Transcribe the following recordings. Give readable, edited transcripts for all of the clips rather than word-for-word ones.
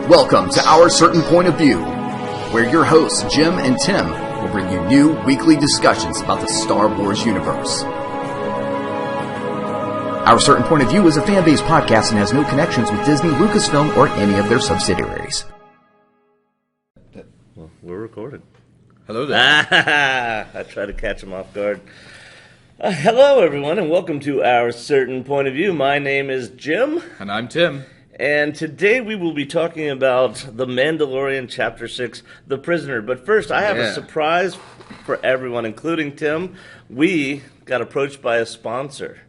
Welcome to Our Certain Point of View, where your hosts, Jim and Tim, will bring you new weekly discussions about the Star Wars universe. Our Certain Point of View is a fan-based podcast and has no connections with Disney, Lucasfilm, or any of their subsidiaries. Well, we're recording. Hello there. I try to catch them off guard. Hello, everyone, and welcome to Our Certain Point of View. My name is Jim. And I'm Tim. And today we will be talking about The Mandalorian Chapter 6, The Prisoner. But first, I have a surprise for everyone, including Tim. We got approached by a sponsor.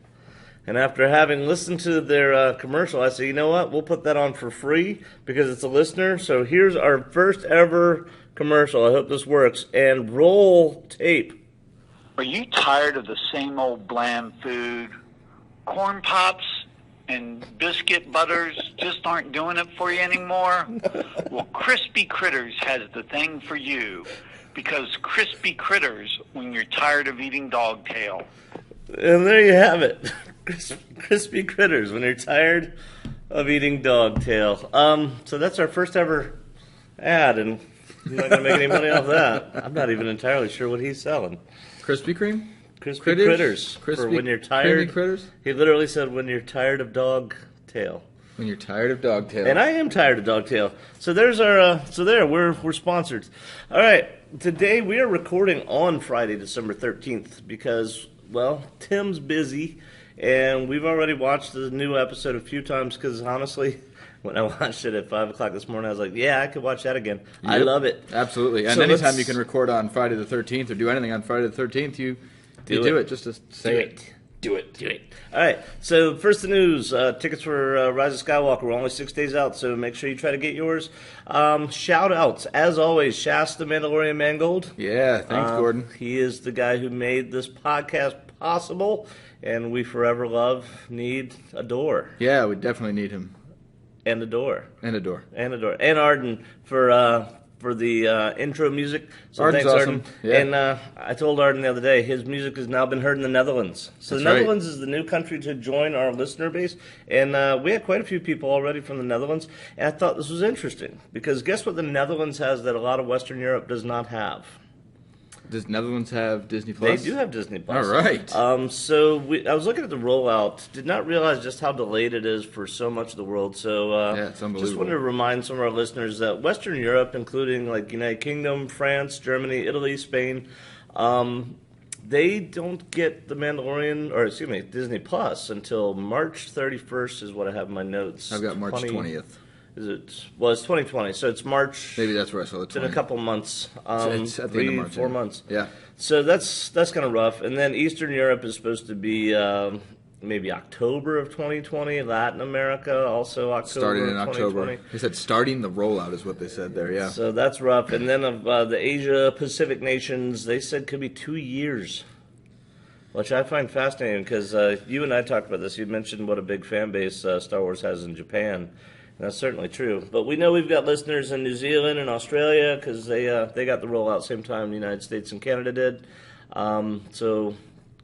And after having listened to their commercial, I said, you know what? We'll put that on for free because it's a listener. So here's our first ever commercial. I hope this works. And roll tape. Are you tired of the same old bland food? Corn Pops and biscuit butters just aren't doing it for you anymore? Well, Crispy Critters has the thing for you, because Crispy Critters when you're tired of eating dog tail. And there you have it. Crispy Critters when you're tired of eating dog tail. So that's our first ever ad, and I'm not going to make any money off that. I'm not even entirely sure what he's selling. Krispy Kreme? Crispy Critters. For when you're tired. Critters? He literally said when you're tired of dog tail. When you're tired of dog tail. And I am tired of dog tail. So there's our. We're sponsored. All right. Today we are recording on Friday, December 13th, because Tim's busy, and we've already watched the new episode a few times. Because honestly, when I watched it at 5 o'clock this morning, I was like, yeah, I could watch that again. Yep. I love it. Absolutely. And so anytime you can record on Friday the 13th or do anything on Friday the 13th, you do it just to say it. Do it. All right. So first the news. Tickets for Rise of Skywalker. We're only 6 days out, so make sure you try to get yours. Shout outs. As always, Shasta Mandalorian Mangold. Yeah, thanks, Gordon. He is the guy who made this podcast possible, and we forever need, adore. Yeah, we definitely need him. And adore. And adore. And Arden for the intro music. So Arden's thanks, awesome. Arden. Yeah. And I told Arden the other day, his music has now been heard in the Netherlands. So That's the Netherlands is the new country to join our listener base. And we had quite a few people already from the Netherlands. And I thought this was interesting. Because guess what the Netherlands has that a lot of Western Europe does not have? Does Netherlands have Disney Plus? They do have Disney Plus. All right. So I was looking at the rollout. Did not realize just how delayed it is for so much of the world. So it's unbelievable. Just wanted to remind some of our listeners that Western Europe, including like United Kingdom, France, Germany, Italy, Spain, they don't get the Disney Plus until March 31st is what I have in my notes. I've got March 20th. It's 2020, so it's March. Maybe that's where I saw the 20th. It's in a couple months. It's at the end of March. 4 months. Yeah. So that's kind of rough. And then Eastern Europe is supposed to be maybe October of 2020. Latin America also October Starting in of October. 2020. They said starting the rollout is what they said there, yeah. So that's rough. And then of the Asia Pacific nations, they said could be 2 years, which I find fascinating because you and I talked about this. You mentioned what a big fan base Star Wars has in Japan. That's certainly true. But we know we've got listeners in New Zealand and Australia because they got the rollout same time the United States and Canada did. So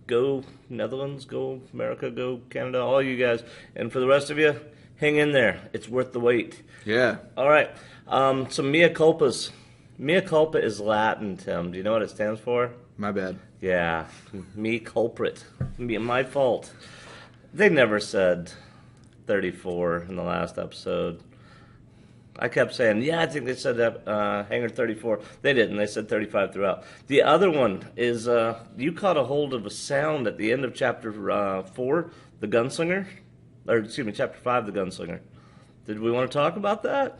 go Netherlands, go America, go Canada, all you guys. And for the rest of you, hang in there. It's worth the wait. Yeah. All right. Some mea culpas. Mea culpa is Latin, Tim. Do you know what it stands for? My bad. Yeah. Me culprit. My fault. They never said 34 in the last episode. I kept saying, yeah, I think they said Hangar 34. They didn't. They said 35 throughout. The other one is you caught a hold of a sound at the end of Chapter 4, The Gunslinger. Or, excuse me, Chapter 5, The Gunslinger. Did we want to talk about that?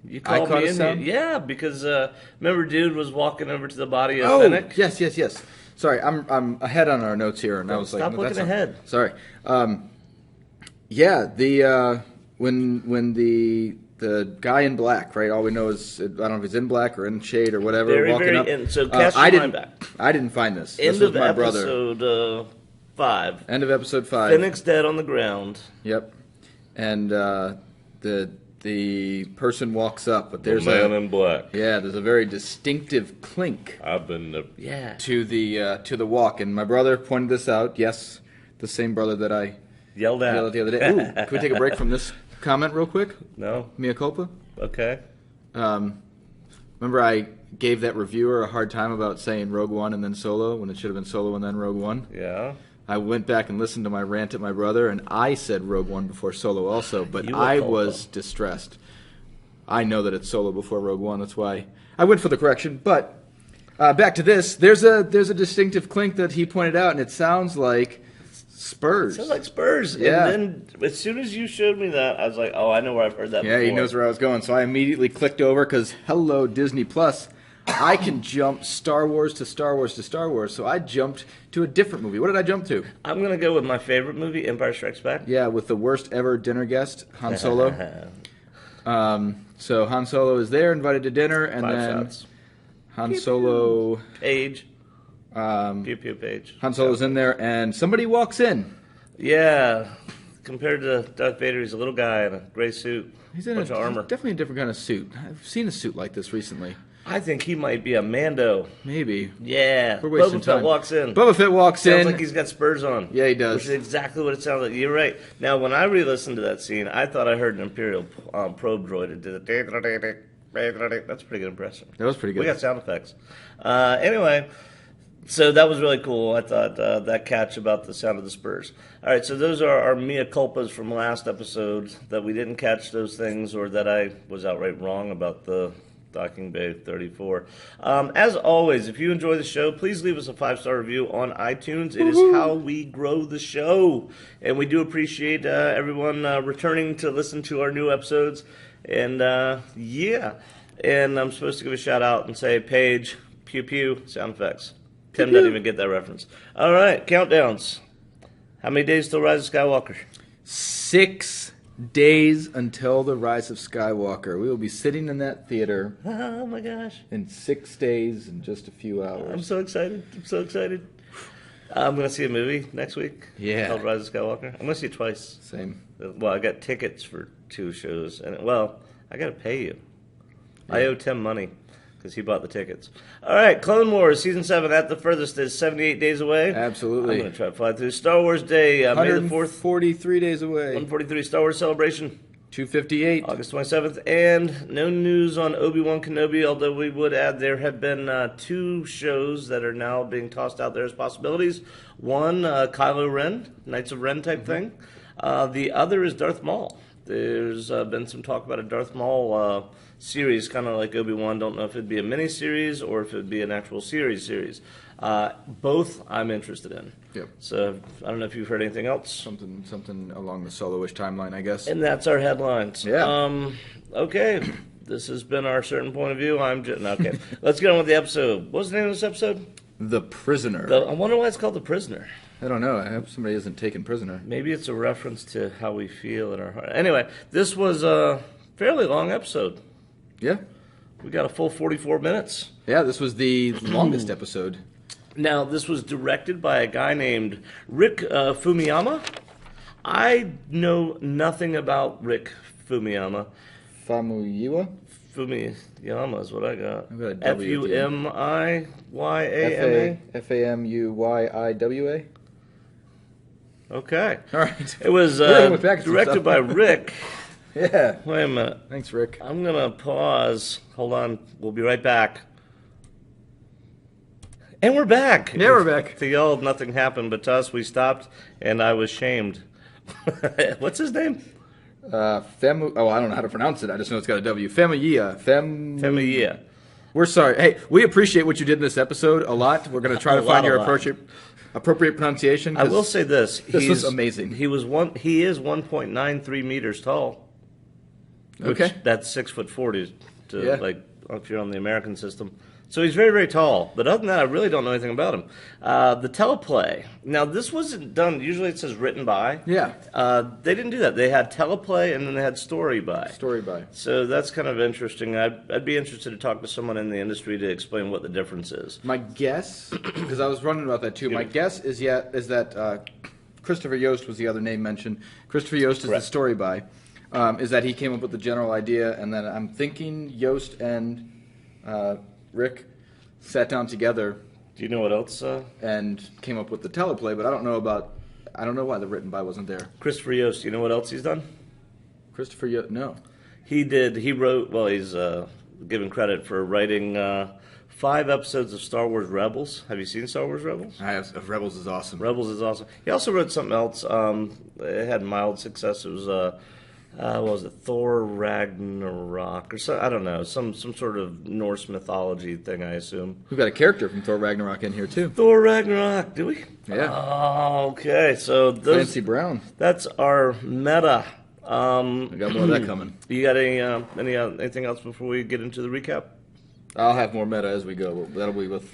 You called me in here. Yeah, because remember dude was walking over to the body of Fennec? Yes. Sorry, I'm ahead on our notes here, and I was like, stop looking ahead. Sorry. Yeah, when the guy in black, right? All we know is I don't know if he's in black or in shade or whatever. Very up. So cast your mind back. I didn't find this. End this was of my episode brother. 5. End of episode 5. Fennec's dead on the ground. Yep, and the person walks up, but there's the man in black. Yeah, there's a very distinctive clink. I've been to the walk, and my brother pointed this out. Yes, the same brother that I yelled at the other day. Ooh, can we take a break from this comment real quick? No? Mea culpa. Okay. Remember I gave that reviewer a hard time about saying Rogue One and then Solo when it should have been Solo and then Rogue One? Yeah. I went back and listened to my rant at my brother, and I said Rogue One before Solo also, but I was distressed. I know that it's Solo before Rogue One, that's why I went for the correction. But back to this, there's a distinctive clink that he pointed out, and it sounds like Spurs. It sounds like Spurs. Yeah. And then as soon as you showed me that, I was like, oh, I know where I've heard that before. Yeah, he knows where I was going, so I immediately clicked over because, hello, Disney Plus. I can jump Star Wars to Star Wars to Star Wars, so I jumped to a different movie. What did I jump to? I'm going to go with my favorite movie, Empire Strikes Back. Yeah, with the worst ever dinner guest, Han Solo. So Han Solo is there, invited to dinner, and 5 then shots. Han Solo... Page. Pew Pew Page. Han Solo's in there, and somebody walks in. Yeah. Compared to Darth Vader, he's a little guy in a gray suit. He's in bunch of armor. definitely a different kind of suit. I've seen a suit like this recently. I think he might be a Mando. Maybe. Yeah. We're wasting Boba Fett time. walks in. Boba Fett walks in. Sounds like he's got spurs on. Yeah, he does. Which is exactly what it sounds like. You're right. Now, when I re-listened to that scene, I thought I heard an Imperial probe droid. It did it. That's a pretty good impression. That was pretty good. We got sound effects. Anyway, so that was really cool. I thought that catch about the sound of the spurs. All right, so those are our mea culpas from last episode, that we didn't catch those things, or that I was outright wrong about the Docking Bay 34. As always, if you enjoy the show, please leave us a 5-star review on iTunes. It is how we grow the show, and we do appreciate everyone returning to listen to our new episodes. And yeah, and I'm supposed to give a shout out and say Paige, pew pew, sound effects. Tim doesn't even get that reference. All right, countdowns. How many days till Rise of Skywalker? 6 days until the Rise of Skywalker. We will be sitting in that theater Oh my gosh. in 6 days and just a few hours. I'm so excited. I'm so excited. I'm going to see a movie next week. Yeah. Called Rise of Skywalker. I'm going to see it twice. Same. Well, I got tickets for 2 shows. And, well, I got to pay you. I owe Tim money because he bought the tickets. All right, Clone Wars Season 7 at the furthest is 78 days away. Absolutely. I'm going to try to fly through. Star Wars Day, May the 4th. 143 days away. 143 Star Wars Celebration. 258. August 27th, and no news on Obi-Wan Kenobi, although we would add there have been 2 shows that are now being tossed out there as possibilities. One, Kylo Ren, Knights of Ren type thing. The other is Darth Maul. There's been some talk about a Darth Maul series, kind of like Obi-Wan. Don't know if it'd be a mini-series or if it'd be an actual series. Both I'm interested in. Yep. So I don't know if you've heard anything else. Something along the Solo-ish timeline, I guess. And that's our headlines. Yeah. Okay. This has been our certain point of view. Okay. Let's get on with the episode. What's the name of this episode? The Prisoner. I wonder why it's called The Prisoner. I don't know. I hope somebody isn't taken prisoner. Maybe it's a reference to how we feel in our heart. Anyway, this was a fairly long episode. Yeah. We got a full 44 minutes. Yeah, this was the longest episode. Now, this was directed by a guy named Rick Fumiyama. I know nothing about Rick Fumiyama. Famuyiwa? Fumiyama is what I got. I've got a W at the end. F-U-M-I-Y-A-M-A? F-A-M-U-Y-I-W-A? Okay. All right. It was directed by Rick. Yeah. Wait a minute. Thanks, Rick. I'm going to pause. Hold on. We'll be right back. And we're back. Yeah, we're back. To y'all, nothing happened, but to us, we stopped, and I was shamed. What's his name? I don't know how to pronounce it. I just know it's got a W. Famuyia. Femiya. We're sorry. Hey, we appreciate what you did in this episode a lot. We're going to try to find your appropriate pronunciation. I will say this. This was amazing. He is 1.93 meters tall. Which, Okay. That's 6'40" Yeah. like if you're on the American system. So he's very, very tall. But other than that, I really don't know anything about him. The teleplay. Now, this wasn't done. Usually it says written by. Yeah. They didn't do that. They had teleplay and then they had story by. Story by. So that's kind of interesting. I'd be interested to talk to someone in the industry to explain what the difference is. My guess, because I was wondering about that too, my guess is that Christopher Yost was the other name mentioned. Christopher Yost is the story by. Is that he came up with the general idea, and then I'm thinking Yost and Rick sat down together. Do you know what else? And came up with the teleplay, but I don't know why the written by wasn't there. Christopher Yost, do you know what else he's done? No. He did. He wrote. Well, he's given credit for writing 5 episodes of Star Wars Rebels. Have you seen Star Wars Rebels? I have. Rebels is awesome. Rebels is awesome. He also wrote something else. It had mild success. It was what was it, Thor Ragnarok or so? I don't know. Some sort of Norse mythology thing, I assume. We've got a character from Thor Ragnarok in here too. Thor Ragnarok, do we? Yeah. Oh, okay. So Clancy Brown. That's our meta. I got more of that coming. You got anything else before we get into the recap? I'll have more meta as we go. But that'll be with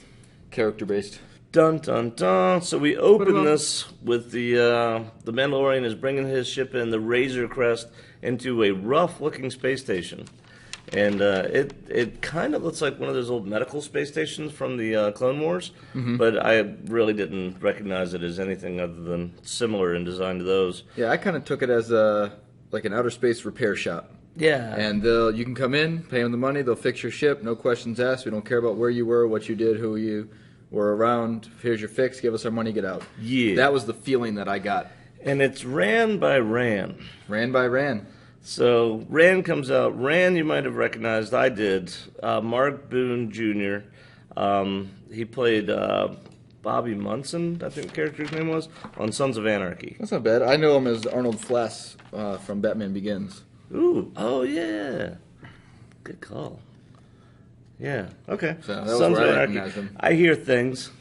character based. Dun dun dun. So we open this with the Mandalorian is bringing his ship in, the Razor Crest, into a rough-looking space station, and it kind of looks like one of those old medical space stations from the Clone Wars, but I really didn't recognize it as anything other than similar in design to those. Yeah, I kind of took it as like an outer space repair shop. Yeah. And you can come in, pay them the money, they'll fix your ship, no questions asked. We don't care about where you were, what you did, who you were around. Here's your fix, give us our money, get out. Yeah. That was the feeling that I got. And it's Rand by Rand. Rand by Rand. So Rand comes out. Rand you might have recognized. I did. Mark Boone Jr. He played Bobby Munson, I think the character's name was, on Sons of Anarchy. That's not bad. I know him as Arnold Flass from Batman Begins. Ooh, oh yeah, good call. Yeah, okay. So that was where I recognized him. I hear things.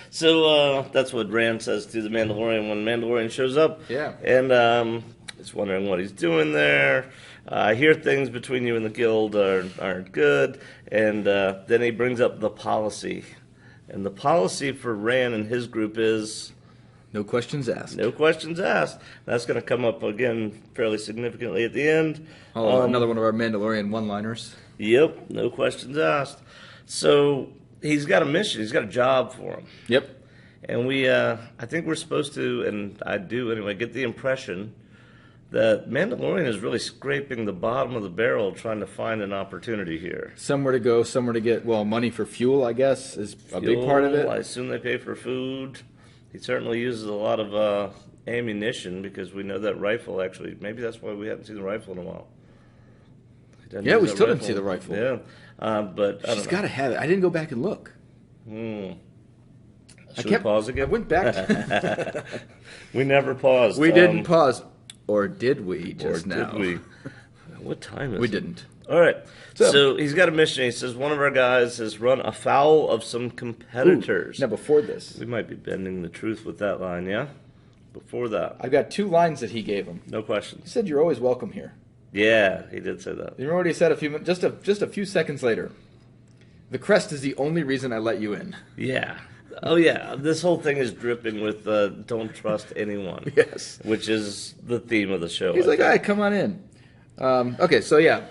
So that's what Rand says to the Mandalorian when Mandalorian shows up. Yeah. And he's wondering what he's doing there. I hear things between you and the guild aren't good. And then he brings up the policy. And the policy for Rand and his group is... No questions asked. No questions asked. That's going to come up again fairly significantly at the end. Oh, another one of our Mandalorian one-liners. Yep, no questions asked. So he's got a mission. He's got a job for him. Yep. And I think we're supposed to, and I do anyway, get the impression that Mandalorian is really scraping the bottom of the barrel trying to find an opportunity here. Somewhere to go, somewhere to get, money for fuel, I guess, is a big part of it. I assume they pay for food. He certainly uses a lot of ammunition because we know that rifle actually, maybe that's why we haven't seen the rifle in a while. Yeah, we still didn't see the rifle. Yeah, but She's got to have it. I didn't go back and look. Should we pause again? I went back. We never paused. We didn't pause. Or did we just now? Did we? What time is it? We didn't. All right. So he's got a mission. He says one of our guys has run afoul of some competitors. Now, before this. We might be bending the truth with that line, yeah? Before that. I've got 2 lines that he gave him. No questions. He said, "You're always welcome here." Yeah, he did say that. You remember what he said just a few seconds later? The crest is the only reason I let you in. Yeah. Oh, yeah. This whole thing is dripping with don't trust anyone. Yes. Which is the theme of the show. He's like, all right, come on in. Okay, so yeah.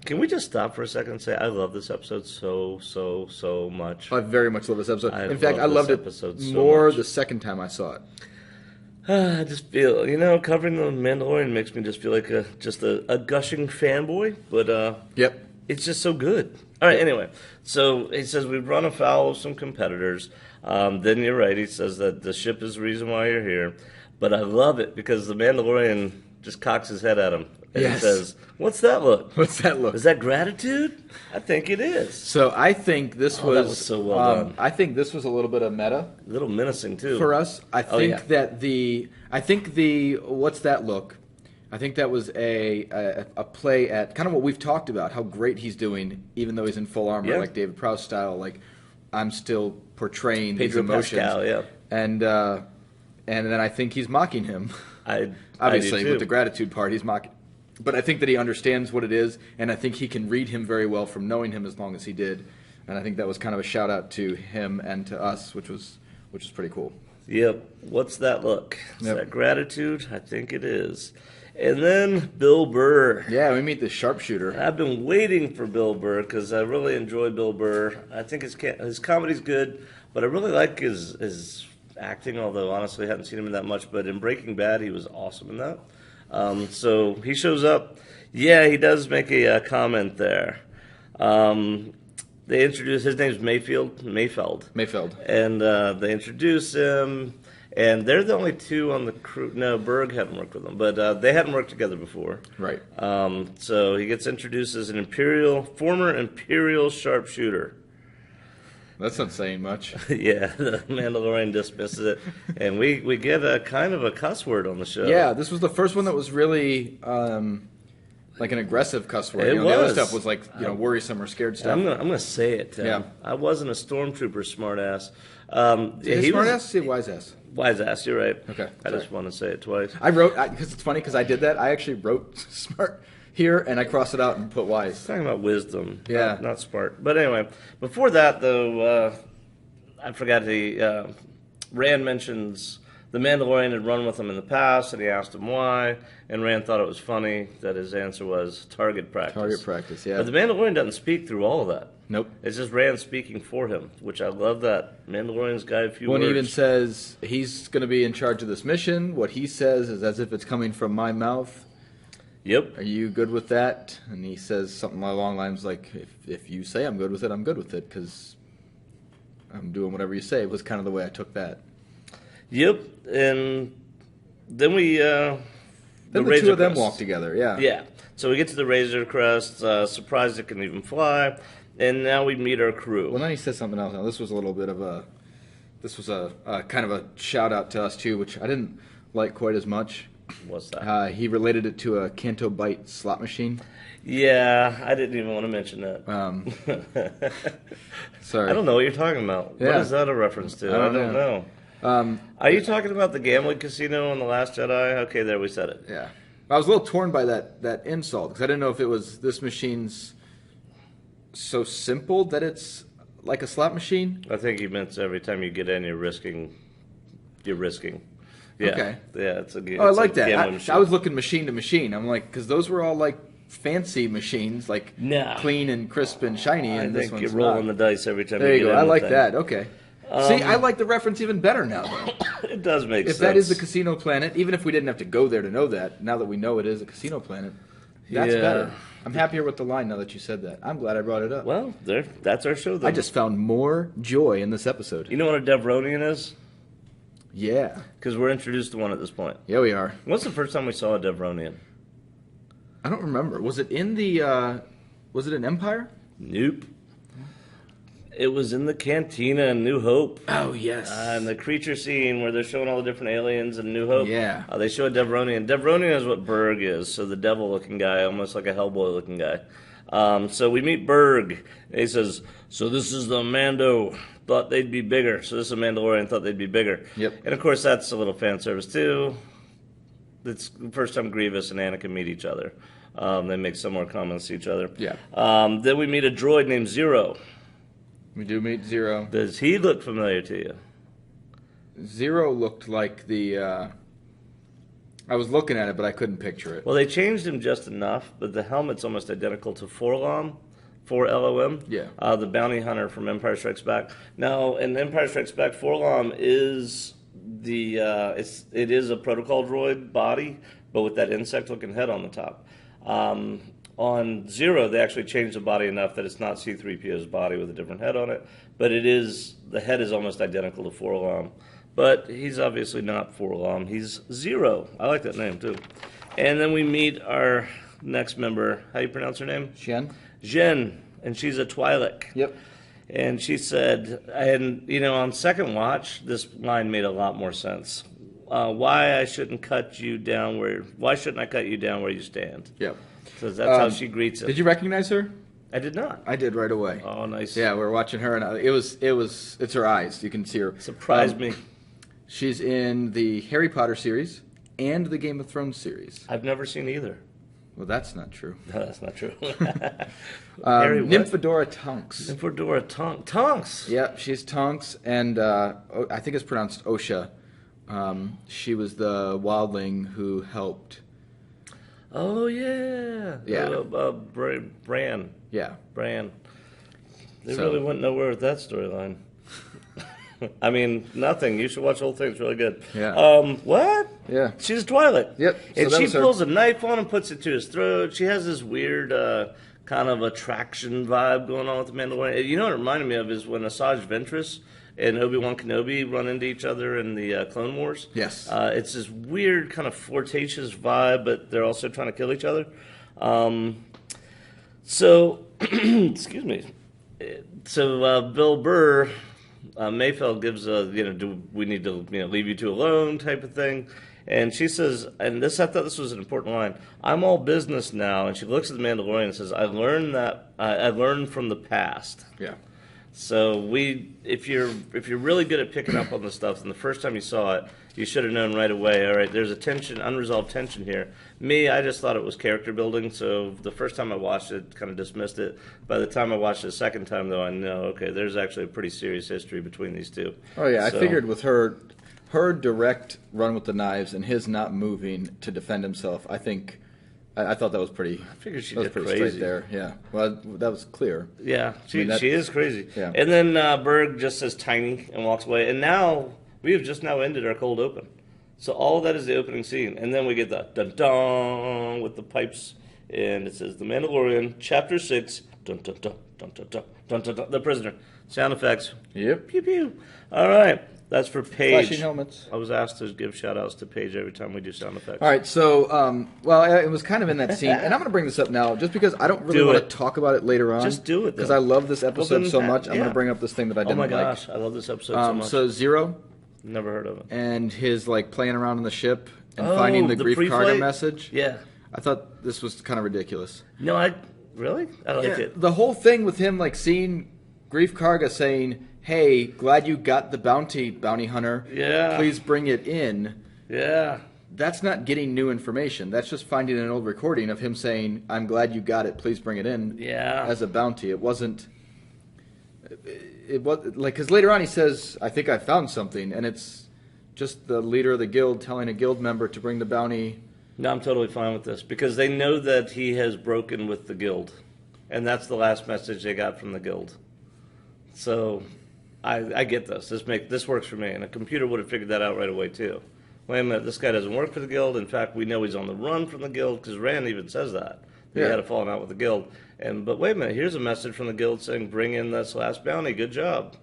Can we just stop for a second and say I love this episode so much? I very much love this episode. In fact, I loved it more the second time I saw it. I just feel, covering the Mandalorian makes me just feel like just a gushing fanboy, but Yep. It's just so good. All right, anyway, so he says we've run afoul of some competitors. Then you're right, he says that the ship is the reason why you're here. But I love it because the Mandalorian just cocks his head at him. And Yes. he says, what's that look? What's that look? Is that gratitude? I think it is. So I think this was... that was so well done. I think this was a little bit of meta. A little menacing, too. For us. I think yeah. that what's that look? I think that was a play at kind of what we've talked about, how great he's doing, even though he's in full armor, like David Prowse style. Like, I'm still portraying these emotions. Pascal, yeah. And then I think he's mocking him. I Obviously, do too. with the gratitude part, he's mocking. But I think that he understands what it is, and I think he can read him very well from knowing him as long as he did. And I think that was kind of a shout out to him and to us, which was pretty cool. Yep. What's that look? Is Yep. that gratitude? I think it is. And then Bill Burr. Yeah, we meet the sharpshooter. I've been waiting for Bill Burr because I really enjoy Bill Burr. I think his comedy's good, but I really like his acting, although honestly I haven't seen him in that much. But in Breaking Bad, he was awesome in that. So he shows up. Yeah, he does make a comment there. They introduce, his name's Mayfeld. Mayfeld. And they introduce him, And they're the only two on the crew. No, Berg hadn't worked with them, but they hadn't worked together before. Right. So he gets introduced as an former Imperial sharpshooter. That's not saying much. Yeah, the Mandalorian dismisses it, and we get a kind of a cuss word on the show. Yeah, this was the first one that was really like an aggressive cuss word. It was. The other stuff was like worrisome or scared stuff. I'm gonna say it. Tim. Yeah. I wasn't a stormtrooper smartass. He smartass? Say wise ass. Wise ass. You're right. Okay. I just want to say it twice. I wrote because it's funny because I did that. I actually wrote smart here and I crossed it out and put wise. Talking about wisdom. Yeah. Not smart. But anyway, before that though, I forgot Rand mentions the Mandalorian had run with him in the past, and he asked him why, and Rand thought it was funny that his answer was target practice. Target practice, yeah. But the Mandalorian doesn't speak through all of that. Nope. It's just Rand speaking for him, which I love that. Mandalorian's got a few words. One even says he's going to be in charge of this mission. What he says is as if it's coming from my mouth. Yep. Are you good with that? And he says something along the lines like, if you say I'm good with it, I'm good with it, because I'm doing whatever you say, was kind of the way I took that. Yep. And then we... then the two of them walk together, yeah. Yeah. So we get to the Razor Crest, surprised it can even fly, and now we meet our crew. Well, then he says something else. Now, this was a little bit of a... This was a kind of a shout-out to us, too, which I didn't like quite as much. What's that? He related it to a Canto Bight slot machine. Yeah, I didn't even want to mention that. Sorry. I don't know what you're talking about. Yeah. What is that a reference to? I don't know. Are you talking about the gambling casino in The Last Jedi? Okay, there, we said it. Yeah. I was a little torn by that insult, because I didn't know if it was this machine's so simple that it's like a slot machine. I think he meant every time you get in, you're risking. Yeah. Okay. Yeah, it's a game. Oh, I like that. I was looking machine to machine. I'm like, because those were all like fancy machines, like clean and crisp and shiny. And I think you're rolling the dice every time. There you go. I like that. Okay. See, I like the reference even better now, though. It does make sense. If that is the casino planet, even if we didn't have to go there to know that, now that we know it is a casino planet, that's better. I'm happier with the line now that you said that. I'm glad I brought it up. Well, that's our show, though. I just found more joy in this episode. You know what a Devronian is? Yeah. Because we're introduced to one at this point. Yeah, we are. What's the first time we saw a Devronian? I don't remember. Was it in the, was it in Empire? Nope. It was in the cantina in New Hope. Oh, yes. And the creature scene where they're showing all the different aliens in New Hope. Yeah. They show a Devronian. Devronian is what Berg is, so the devil-looking guy, almost like a Hellboy-looking guy. So we meet Berg. And he says, so this is the Mando. Thought they'd be bigger. So this is a Mandalorian. Thought they'd be bigger. Yep. And, of course, that's a little fan service, too. It's the first time Grievous and Anakin meet each other. They make similar comments to each other. Yeah. Then we meet a droid named Zero. We do meet Zero. Does he look familiar to you? Zero looked like the... I was looking at it, but I couldn't picture it. Well, they changed him just enough, but the helmet's almost identical to Forlom, 4LOM. Yeah. The bounty hunter from Empire Strikes Back. Now, in Empire Strikes Back, Forlom is the... it is a protocol droid body, but with that insect-looking head on the top. On Zero, they actually changed the body enough that it's not C-3PO's body with a different head on it, but the head is almost identical to Forlom. But he's obviously not Forlom. He's Zero. I like that name, too. And then we meet our next member. How do you pronounce her name? Jen. And she's a Twi'lek. Yep. And she said, on second watch, this line made a lot more sense. Why shouldn't I cut you down where you stand? Yep. So that's how she greets it. Did you recognize her? I did not. I did right away. Oh, nice. Yeah, we were watching her, and it's her eyes. You can see her. Surprised me. She's in the Harry Potter series and the Game of Thrones series. I've never seen either. Well, that's not true. No, that's not true. Nymphadora Tonks. Tonks. Yeah, she's Tonks, and I think it's pronounced Osha. She was the wildling who helped. Oh, yeah. Yeah. Bran. Yeah. Bran. They really went nowhere with that storyline. I mean, nothing. You should watch the whole thing. It's really good. Yeah. What? Yeah. She's a Twi'lek. Yep. And she pulls a knife on him, puts it to his throat. She has this weird kind of attraction vibe going on with the Mandalorian. You know what it reminded me of is when Asajj Ventress and Obi-Wan Kenobi run into each other in the Clone Wars. Yes. It's this weird kind of flirtatious vibe, but they're also trying to kill each other. So, excuse me. So Bill Burr, Mayfeld gives a, do we need to leave you two alone type of thing. And she says, and I thought this was an important line, I'm all business now. And she looks at the Mandalorian and says, I learned from the past. Yeah. So if you're really good at picking up on the stuff, and the first time you saw it, you should have known right away. All right, there's a unresolved tension here. Me, I just thought it was character building. So the first time I watched it, kind of dismissed it. By the time I watched it the second time, though, I know okay, there's actually a pretty serious history between these two. Oh yeah, so, I figured with her direct run with the knives and his not moving to defend himself, I thought that was pretty. I figured she was did pretty crazy straight there. Yeah, well, that was clear. Yeah, she is crazy. Yeah. And then Berg just says tiny and walks away. And now we have just now ended our cold open. So all of that is the opening scene, and then we get the dun dun with the pipes, and it says The Mandalorian, Chapter 6, dun dun dun dun dun dun dun dun, dun. The Prisoner. Sound effects. Yep. Pew pew. All right. That's for Paige. Flashing helmets. I was asked to give shout-outs to Paige every time we do sound effects. All right, so, it was kind of in that scene, and I'm going to bring this up now, just because I don't really want to talk about it later on. Just do it, because I love this episode so much. Yeah. I'm going to bring up this thing that I didn't like. Oh my gosh, I love this episode so much. So Zero. Never heard of it. And his, playing around on the ship and finding the Grief Karga message. Yeah. I thought this was kind of ridiculous. No, really? I liked it. The whole thing with him, seeing Grief Karga saying, hey, glad you got the bounty hunter. Yeah. Please bring it in. Yeah. That's not getting new information. That's just finding an old recording of him saying, I'm glad you got it. Please bring it in. Yeah. As a bounty. It was, because later on he says, I think I found something. And it's just the leader of the guild telling a guild member to bring the bounty. No, I'm totally fine with this because they know that he has broken with the guild. And that's the last message they got from the guild. So I get this. This works for me. And a computer would have figured that out right away, too. Wait a minute, this guy doesn't work for the guild. In fact, we know he's on the run from the guild because Rand even says that. He had a falling out with the guild. But wait a minute, here's a message from the guild saying, bring in this last bounty. Good job.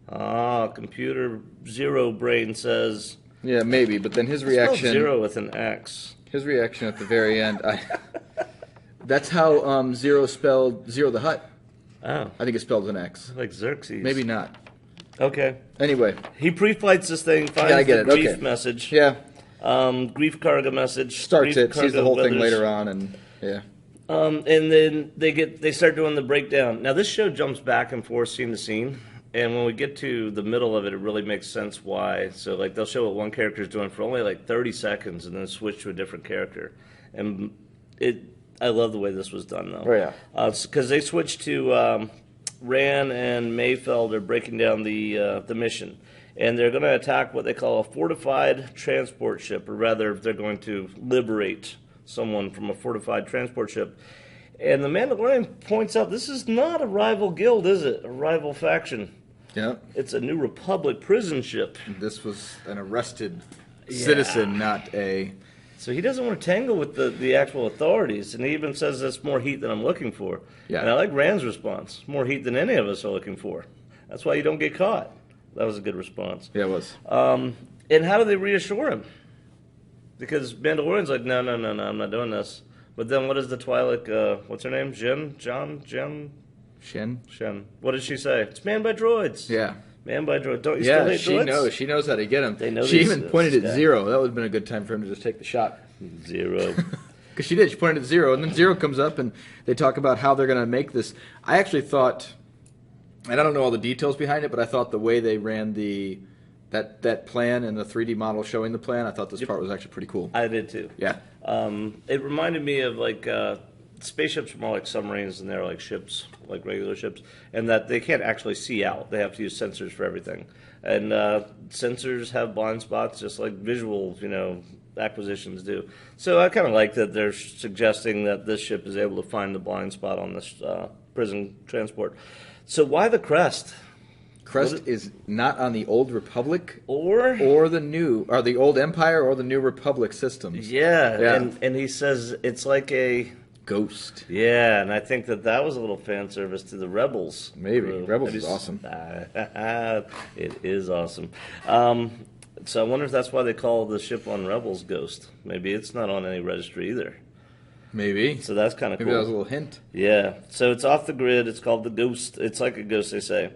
Computer Zero Brain says... Yeah, maybe, but then his reaction... Zero with an X. His reaction at the very end... that's how Zero spelled Zero the Hutt. Oh. I think it's spelled with an X. Like Xerxes. Maybe not. Okay. Anyway. He pre-flights this thing, finds the grief message. Yeah. Grief Karga message. Starts it, sees the whole thing later on, and yeah. And then they start doing the breakdown. Now this show jumps back and forth scene to scene, and when we get to the middle of it, it really makes sense why. So they'll show what one character is doing for only 30 seconds, and then switch to a different character, and I love the way this was done, though. Oh, yeah. Because they switched to Rand and Mayfeld are breaking down the mission. And they're going to attack what they call a fortified transport ship, or rather, they're going to liberate someone from a fortified transport ship. And the Mandalorian points out, this is not a rival guild, is it? A rival faction. Yeah. It's a New Republic prison ship. This was an arrested citizen, not a... So he doesn't want to tangle with the actual authorities, and he even says that's more heat than I'm looking for. Yeah. And I like Rand's response. More heat than any of us are looking for. That's why you don't get caught. That was a good response. Yeah, it was. And how do they reassure him? Because Mandalorian's like, no, I'm not doing this. But then what is the Twi'lek, what's her name? Jen? Shen. What did she say? It's manned by droids. Yeah. Man by droid. Don't you still hate droids? She knows how to get him. They know she even pointed at Zero. That would have been a good time for him to just take the shot. Zero. Because she did. She pointed at Zero, and then Zero comes up, and they talk about how they're going to make this. I actually thought, and I don't know all the details behind it, but I thought the way they ran that plan and the 3D model showing the plan, I thought this part was actually pretty cool. I did too. Yeah. It reminded me of spaceships are more like submarines and they're like ships, like regular ships, and that they can't actually see out. They have to use sensors for everything. And sensors have blind spots just like visual, acquisitions do. So I kind of like that they're suggesting that this ship is able to find the blind spot on this prison transport. So why the crest? Crest is not on the Old Republic or the new, or the Old Empire or the New Republic systems. Yeah. And he says it's like a Ghost. Yeah, and I think that was a little fan service to the Rebels. Maybe. Rebels Have is you awesome. It is awesome. So I wonder if that's why they call the ship on Rebels Ghost. Maybe it's not on any registry either. Maybe. So that's kind of cool. Maybe that was a little hint. Yeah. So it's off the grid. It's called the Ghost. It's like a ghost, they say.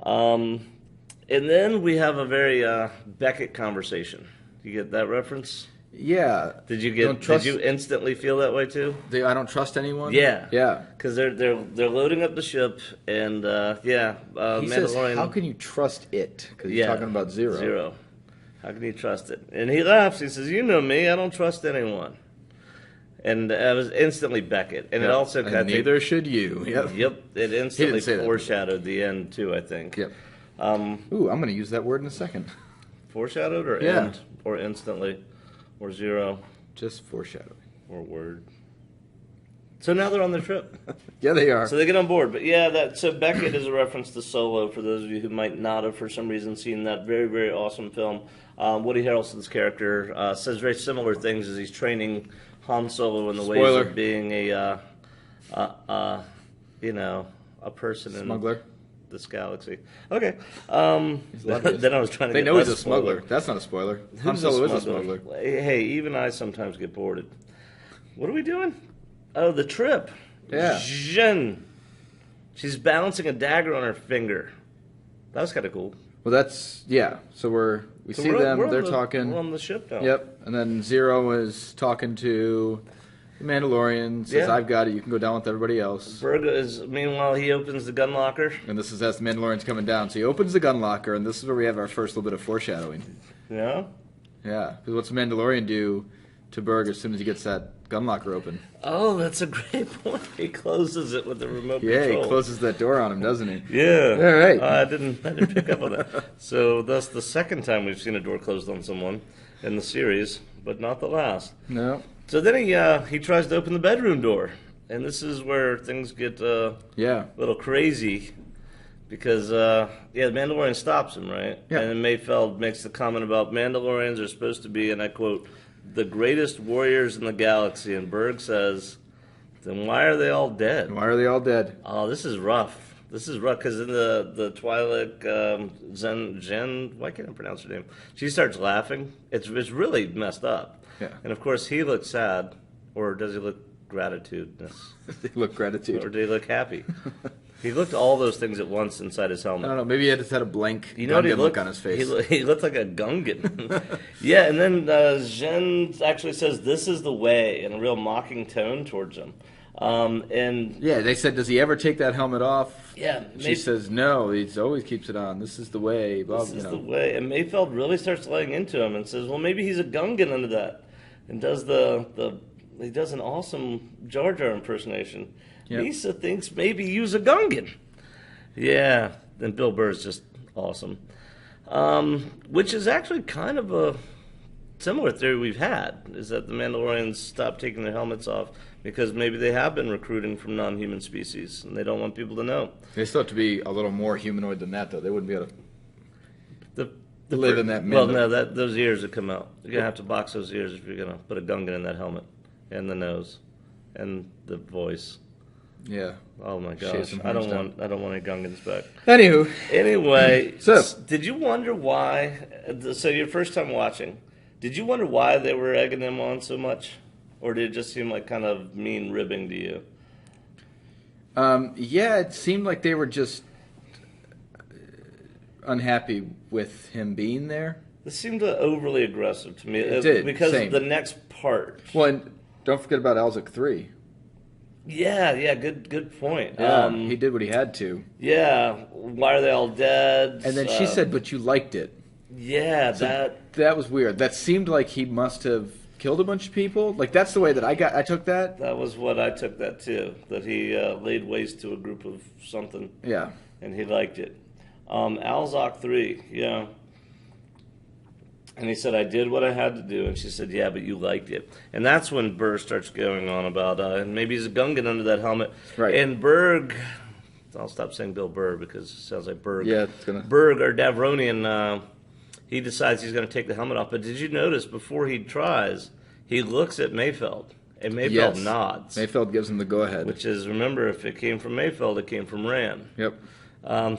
And then we have a very Beckett conversation. You get that reference? Yeah. Did you instantly feel that way too? I don't trust anyone? Yeah. Yeah. Because they're loading up the ship, and He Mandalorian. says, how can you trust it? Because he's talking about Zero. Zero. How can you trust it? And he laughs. He says, "You know me. I don't trust anyone." And it was instantly Beckett, and it also and neither should you. Yep. Yep. It instantly say that. foreshadowed the end too. I think. Yep. Ooh, I'm going to use that word in a second. Foreshadowed or Yeah. end or instantly or zero Just foreshadowing. or word. So now they're on the trip. Yeah, they are. So they get on board. But yeah, so Beckett is a reference to Solo for those of you who might not have for some reason seen that very, very awesome film. Woody Harrelson's character says very similar things as he's training Han Solo in the ways Spoiler. of being a person Smuggler. in this galaxy. Okay. Then Then I was trying to They get know he's less a smuggler. spoiler. That's not a spoiler. Han Who's Solo is a smuggler. Hey, even I sometimes get boarded. What are we doing? Oh, the trip. Yeah. Jin. She's balancing a dagger on her finger. That was kind of cool. Well, that's, yeah. So we see we're- them. we're on They're the- talking. We're on the ship now. Yep. And then Zero is talking to the Mandalorian. Says, Yeah. I've got it. You can go down with everybody else. Berga is, meanwhile, he opens the gun locker. And this is as the Mandalorian's coming down. So he opens the gun locker, and this is where we have our first little bit of foreshadowing. Yeah. Yeah. Because what's the Mandalorian do to Berg as soon as he gets that gun locker open? Oh, that's a great point. He closes it with the remote Yeah, control. he closes that door on him, doesn't he? Yeah. All right. I didn't pick up on that. So that's the second time we've seen a door closed on someone in the series, but not the last. No. So then he tries to open the bedroom door, and this is where things get Yeah. a little crazy because the Mandalorian stops him, right? Yeah. And then Mayfeld makes the comment about Mandalorians are supposed to be, and I quote, the greatest warriors in the galaxy, and Berg says, then why are they all dead? Why are they all dead? Oh, this is rough. This is rough because in the Twi'lek Jen, why can't I pronounce her name? She starts laughing. It's really messed up. Yeah. And of course he looks sad, or does he look gratitudeness, They look gratitude. or do he look happy? He looked all those things at once inside his I helmet. don't know. Maybe he just had a blank You know what he Gungan looked look on his face. He looked like a Gungan. Yeah, and then Jen actually says, "This is the way," in a real mocking tone towards him. And Yeah, they said, does he ever take that helmet off? yeah, She says, no, he always keeps it on. This is the way. Blah, this is the way. And Mayfeld really starts laying into him and says, "Well, maybe he's a Gungan under that," and does he does an awesome Jar Jar impersonation. Yep. Lisa thinks maybe use a Gungan. Yeah, and Bill Burr's just awesome. Which is actually kind of a similar theory we've had, is that the Mandalorians stopped taking their helmets off because maybe they have been recruiting from non-human species, and they don't want people to know. They still have to be a little more humanoid than that, though. They wouldn't be able to The live in that Well, Mandal- no, those ears that come out. You're going to have to box those ears if you're going to put a Gungan in that helmet, and the nose, and the voice. Yeah. Oh my Shave gosh, some I don't horns want any Gungans back. Anywho. Anyway, So- did you wonder why? So your first time watching, did you wonder why they were egging him on so much, or did it just seem like kind of mean ribbing to you? Yeah, it seemed like they were just unhappy with him being there. This seemed overly aggressive to me. It did, because same. the next part. Well, and don't forget about Elzic 3. Yeah, good point. Yeah, he did what he had to. Yeah, why are they all dead? And then she said, but you liked it. Yeah, So that was weird. That seemed like he must have killed a bunch of people. Like, that's the way that I took that. that was what I took that too. That he laid waste to a group of something, Yeah. and he liked it. Alzok 3, yeah. And he said, I did what I had to do. And she said, yeah, but you liked it. And that's when Burr starts going on about, and maybe he's a Gungan under that helmet. Right. And Berg, I'll stop saying Bill Burr because it sounds like Berg. Yeah, it's gonna. Berg, or Davronian, he decides he's going to take the helmet off. But did you notice before he tries, he looks at Mayfeld And Mayfeld Yes. nods. Mayfeld gives him the go-ahead. Which is, remember, if it came from Mayfeld, it came from Rand. Yep.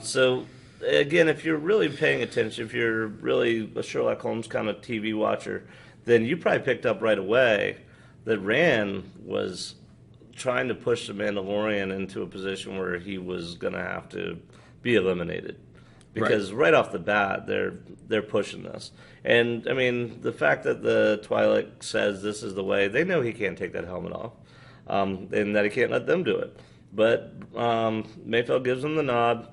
So, again, if you're really paying attention, if you're really a Sherlock Holmes kind of TV watcher, then you probably picked up right away that Rand was trying to push the Mandalorian into a position where he was going to have to be eliminated. Because right off the bat, they're pushing this. And, I mean, the fact that the Twi'lek says this is the way, they know he can't take that helmet off, and that he can't let them do it. But Mayfeld gives him the nod,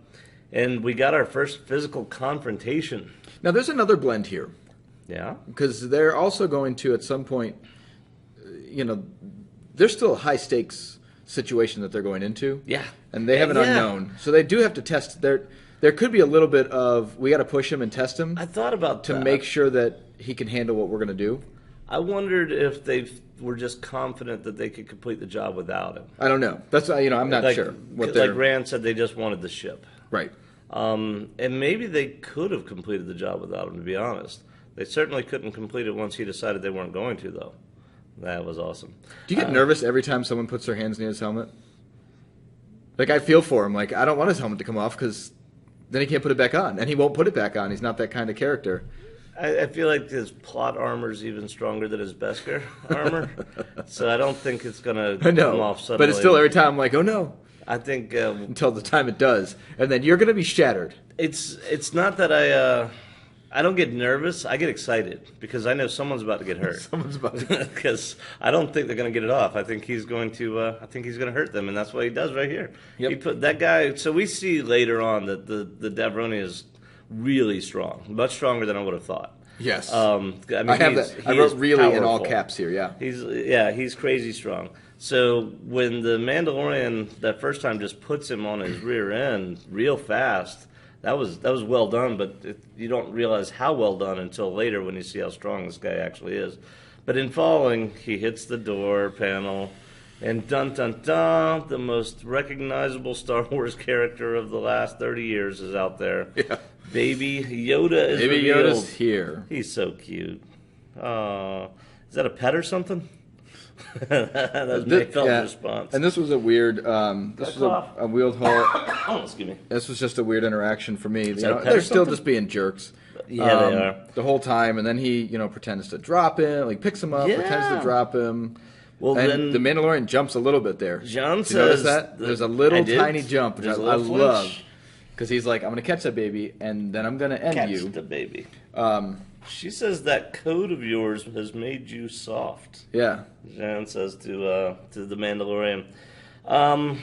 and we got our first physical confrontation. Now, there's another blend here. Yeah? Because they're also going to, at some point, there's still a high-stakes situation that they're going into. Yeah. And they have an unknown. So they do have to test. There could be a little bit of, we got to push him and test him. I thought about to that. make sure that he can handle what we're going to do. I wondered if they were just confident that they could complete the job without him. I don't know. That's I'm not sure. Like Rand said, they just wanted the ship. Right. And maybe they could have completed the job without him, to be honest. They certainly couldn't complete it once he decided they weren't going to, though. That was awesome. Do you get nervous every time someone puts their hands near his helmet? Like, I feel for him. Like, I don't want his helmet to come off because then he can't put it back on. And he won't put it back on. He's not that kind of character. I feel like his plot armor is even stronger than his Beskar armor. So I don't think it's going to come off suddenly. But it's still every time I'm like, oh no. I think... until the time it does. And then you're going to be shattered. It's not that I don't get nervous. I get excited because I know someone's about to get hurt. Someone's about to because I don't think they're going to get it off. I think he's going to. I think he's going to hurt them, and that's what he does right here. Yep. He put that guy. So we see later on that the Davroni is really strong, much stronger than I would have thought. Yes. I mean, I have that. I wrote really in all caps here. Yeah. He's crazy strong. So when the Mandalorian that first time just puts him on his rear end real fast. That was well done, but you don't realize how well done until later when you see how strong this guy actually is. But in falling, he hits the door panel, and dun dun dun, the most recognizable Star Wars character of the last 30 years is out there. Yeah. Baby Yoda is Baby revealed. Yoda's here. He's so cute. Is that a pet or something? That's Mayfeld's response. And this was a weird. This was a weird whole. Oh, excuse me. This was just a weird interaction for me. They're still just being jerks. Yeah, they are the whole time, and then he, pretends to drop him, like picks him up, pretends to drop him. Well, and then the Mandalorian jumps a little bit there. John Did you notice says that there's a little tiny jump, which I little flinch. love, because he's like, "I'm going to catch that baby, and then I'm going to end you." Catch the baby. She says that coat of yours has made you soft. Yeah. Jan says to the Mandalorian. And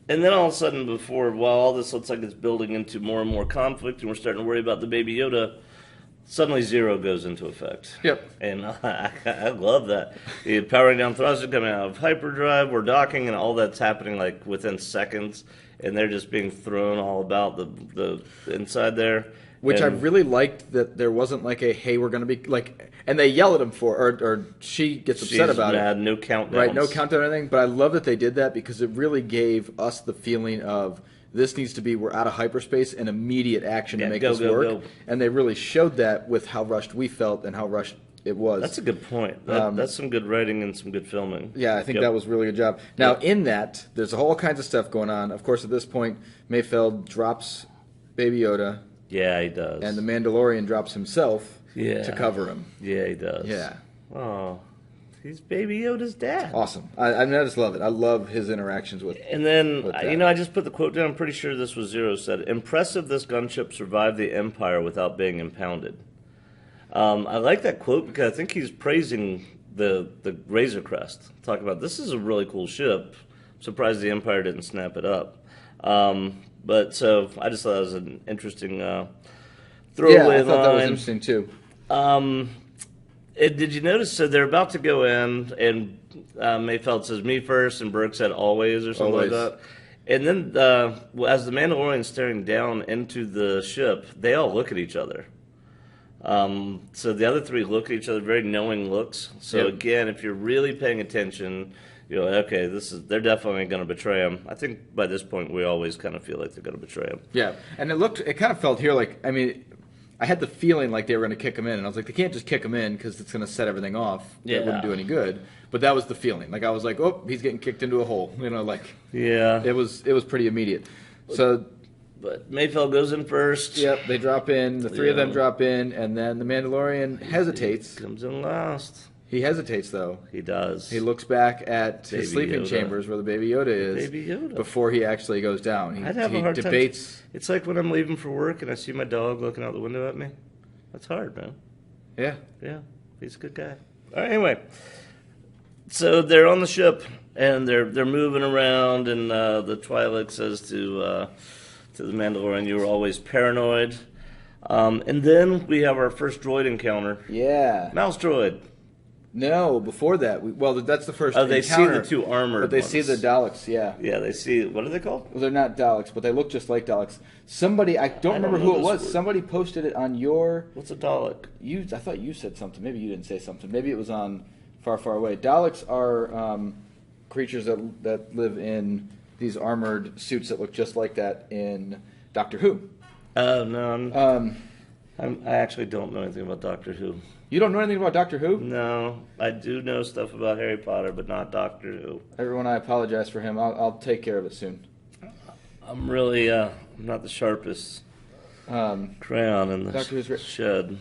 then all of a sudden, while all this looks like it's building into more and more conflict, and we're starting to worry about the baby Yoda, suddenly Zero goes into effect. Yep. And I love that. The powering down thruster coming out of hyperdrive, we're docking, and all that's happening like within seconds, and they're just being thrown all about the inside there. Which I really liked that there wasn't like a, hey, we're going to be like, and they yell at him or she gets upset about it. No countdowns. Right, no countdown or anything. But I love that they did that because it really gave us the feeling of this needs to be, we're out of hyperspace and immediate action to make this work. Go. And they really showed that with how rushed we felt and how rushed it was. That's a good point. That's some good writing and some good filming. Yeah, I think that was a really good job. Now, in that, there's all kinds of stuff going on. Of course, at this point, Mayfeld drops Baby Yoda. Yeah, he does. And the Mandalorian drops himself to cover him. Yeah, he does. Yeah. Oh, he's Baby Yoda's dad. Awesome. I just love it. I love his interactions with. And then I just put the quote down. I'm pretty sure this was Zero said. Impressive, this gunship survived the Empire without being impounded. I like that quote because I think he's praising the Razor Crest. Talking about this is a really cool ship. I'm surprised the Empire didn't snap it up. But so I just thought it was an interesting throwaway line. Yeah, I thought that was interesting too. Did you notice? So they're about to go in, and Mayfeld says "me first," and Burke said "always" or something like that. And then, as the Mandalorian's staring down into the ship, they all look at each other. So the other three look at each other, very knowing looks. So again, if you're really paying attention. You're like, okay, they're definitely going to betray him. I think by this point we always kind of feel like they're going to betray him. Yeah, and it kind of felt here like, I mean, I had the feeling like they were going to kick him in, and I was like, they can't just kick him in because it's going to set everything off. Yeah. It wouldn't do any good. But that was the feeling. Like I was like, oh, he's getting kicked into a hole. Yeah. It was pretty immediate. So. But Mayfeld goes in first. Yep, they drop in. The three of them drop in, and then the Mandalorian hesitates. He comes in last. He hesitates, though. He does. He looks back at Baby his sleeping Yoda. chambers where the Baby Yoda is Baby Yoda. before he actually goes down. I'd have a hard debates. time. It's like when I'm leaving for work and I see my dog looking out the window at me. That's hard, man. Yeah. Yeah, he's a good guy. All right, anyway, so they're on the ship and they're moving around, and the Twi'lek says to the Mandalorian, "You were always paranoid." And then we have our first droid encounter. Yeah. Mouse droid. No, before that. That's the first they encounter. see the two armored But they ones. see the Daleks, yeah. Yeah, they see, what are they called? Well, they're not Daleks, but they look just like Daleks. Somebody, I don't remember who it was. word. Somebody posted it on your... What's a Dalek? I thought you said something. Maybe you didn't say something. Maybe it was on Far, Far Away. Daleks are creatures that live in these armored suits that look just like that in Doctor Who. Oh, no, I actually don't know anything about Doctor Who. You don't know anything about Doctor Who? No, I do know stuff about Harry Potter, but not Doctor Who. Everyone, I apologize for him. I'll take care of it soon. I'm really I'm not the sharpest crayon in the Doctor Who's shed.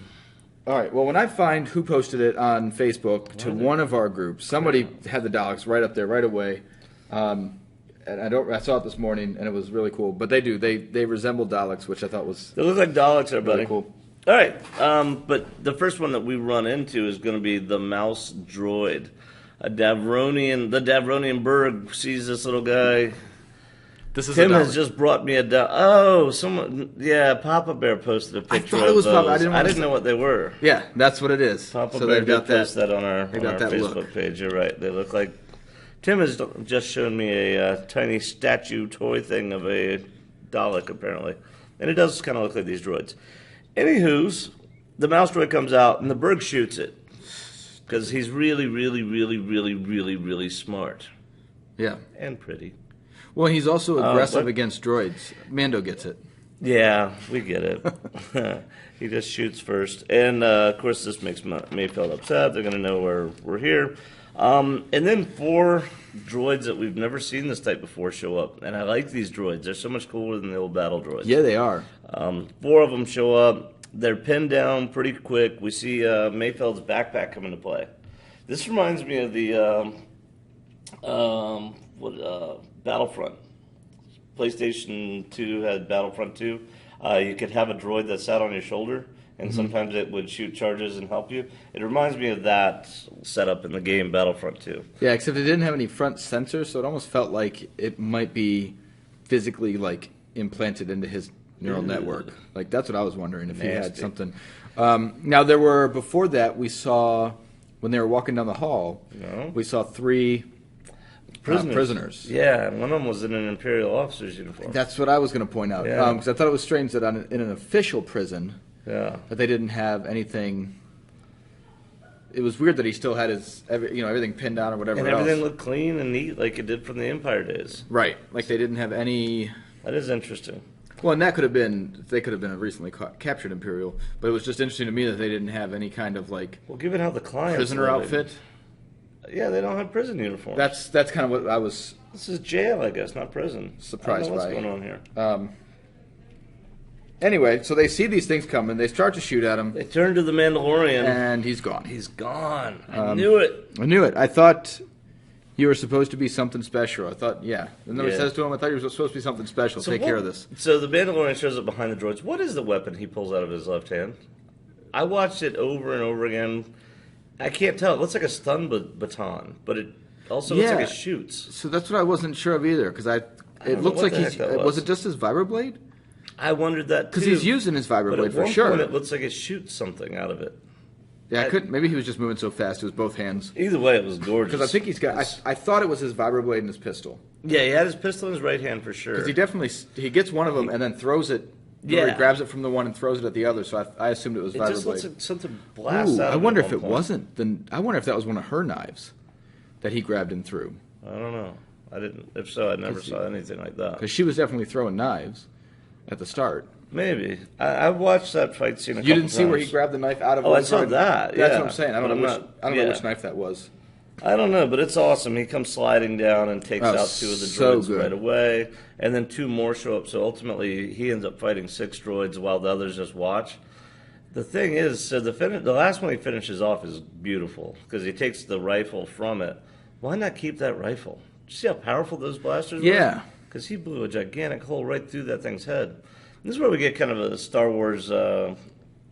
All right. Well, when I find who posted it on Facebook to one of our groups, somebody had the Daleks right up there right away. And I saw it this morning, and it was really cool. But they do. They resemble Daleks, which I thought was They look like Daleks, everybody. really cool. All right, but the first one that we run into is going to be the mouse droid. The Davronian Berg sees this little guy. Tim has just brought me Papa Bear posted a picture thought it was of Papa. those. I didn't know what they were. Yeah, that's what it is. Papa so Bear they've got did post that on our Facebook look. page. You're right. They look like... Tim has just shown me a tiny statue toy thing of a Dalek, apparently. And it does kind of look like these droids. Anywho's, the mouse droid comes out, and the Berg shoots it. Because he's really, really, really, really, really, really smart. Yeah. And pretty. Well, he's also aggressive against droids. Mando gets it. Yeah, we get it. He just shoots first. And, of course, this makes Mayfeld upset. They're going to know we're here. And then 4 droids that we've never seen this type before show up. And I like these droids. They're so much cooler than the old battle droids. Yeah, they are. 4 of them show up. They're pinned down pretty quick. We see Mayfeld's backpack come into play. This reminds me of the Battlefront. PlayStation 2 had Battlefront 2. You could have a droid that sat on your shoulder, and sometimes it would shoot charges and help you. It reminds me of that setup in the game Battlefront 2. Yeah, except it didn't have any front sensors, so it almost felt like it might be physically implanted into his neural network. That's what I was wondering, if he had something. Now, before that, we saw, when they were walking down the hall, we saw 3 prisoners. Yeah, and one of them was in an Imperial officer's uniform. That's what I was going to point out. Because I thought it was strange that in an official prison, that they didn't have anything. It was weird that he still had everything pinned down or whatever. And everything looked clean and neat like it did from the Empire days. Right. Like they didn't have any. That is interesting. Well, and they could have been a recently captured Imperial, but it was just interesting to me that they didn't have any kind of given how the clients prisoner outfit. Yeah, they don't have prison uniforms. That's kind of what I was. This is jail, I guess, not prison. Surprised by. What's going on here? Anyway, so they see these things coming. They start to shoot at him. They turn to the Mandalorian, and he's gone. He's gone. I knew it. I knew it. I thought you were supposed to be something special. I thought, yeah. And then he says to him, I thought you were supposed to be something special. Take care of this. So the Mandalorian shows up behind the droids. What is the weapon he pulls out of his left hand? I watched it over and over again. I can't tell. It looks like a stun baton, but it also looks like it shoots. So that's what I wasn't sure of either, because it looks like was it just his vibroblade? I wondered that too. Because he's using his vibroblade for But sure. at one point it looks like it shoots something out of it. Yeah, maybe he was just moving so fast it was both hands. Either way, it was gorgeous. Because I think he's got. I thought it was his vibroblade and his pistol. Yeah, he had his pistol in his right hand for sure. Because he gets one of them and then throws it. Yeah, he grabs it from the one and throws it at the other. So I assumed it was vibroblade. It just looks like something blasts out. I wonder if it wasn't. Then I wonder if that was one of her knives that he grabbed and threw. I don't know. I didn't. If so, I never saw anything like that. Because she was definitely throwing knives at the start. Maybe. I watched that fight scene a couple You didn't see times. where he grabbed the knife out of? Oh, I saw that. That's yeah. what I'm saying. I don't know which knife that was. I don't know, but it's awesome. He comes sliding down and takes out 2 of the so droids good. right away, and then 2 more show up. So ultimately, he ends up fighting 6 droids while the others just watch. The thing is, so the last one he finishes off is beautiful because he takes the rifle from it. Why not keep that rifle? Did you see how powerful those blasters were? Yeah. Because he blew a gigantic hole right through that thing's head. This is where we get kind of a Star Wars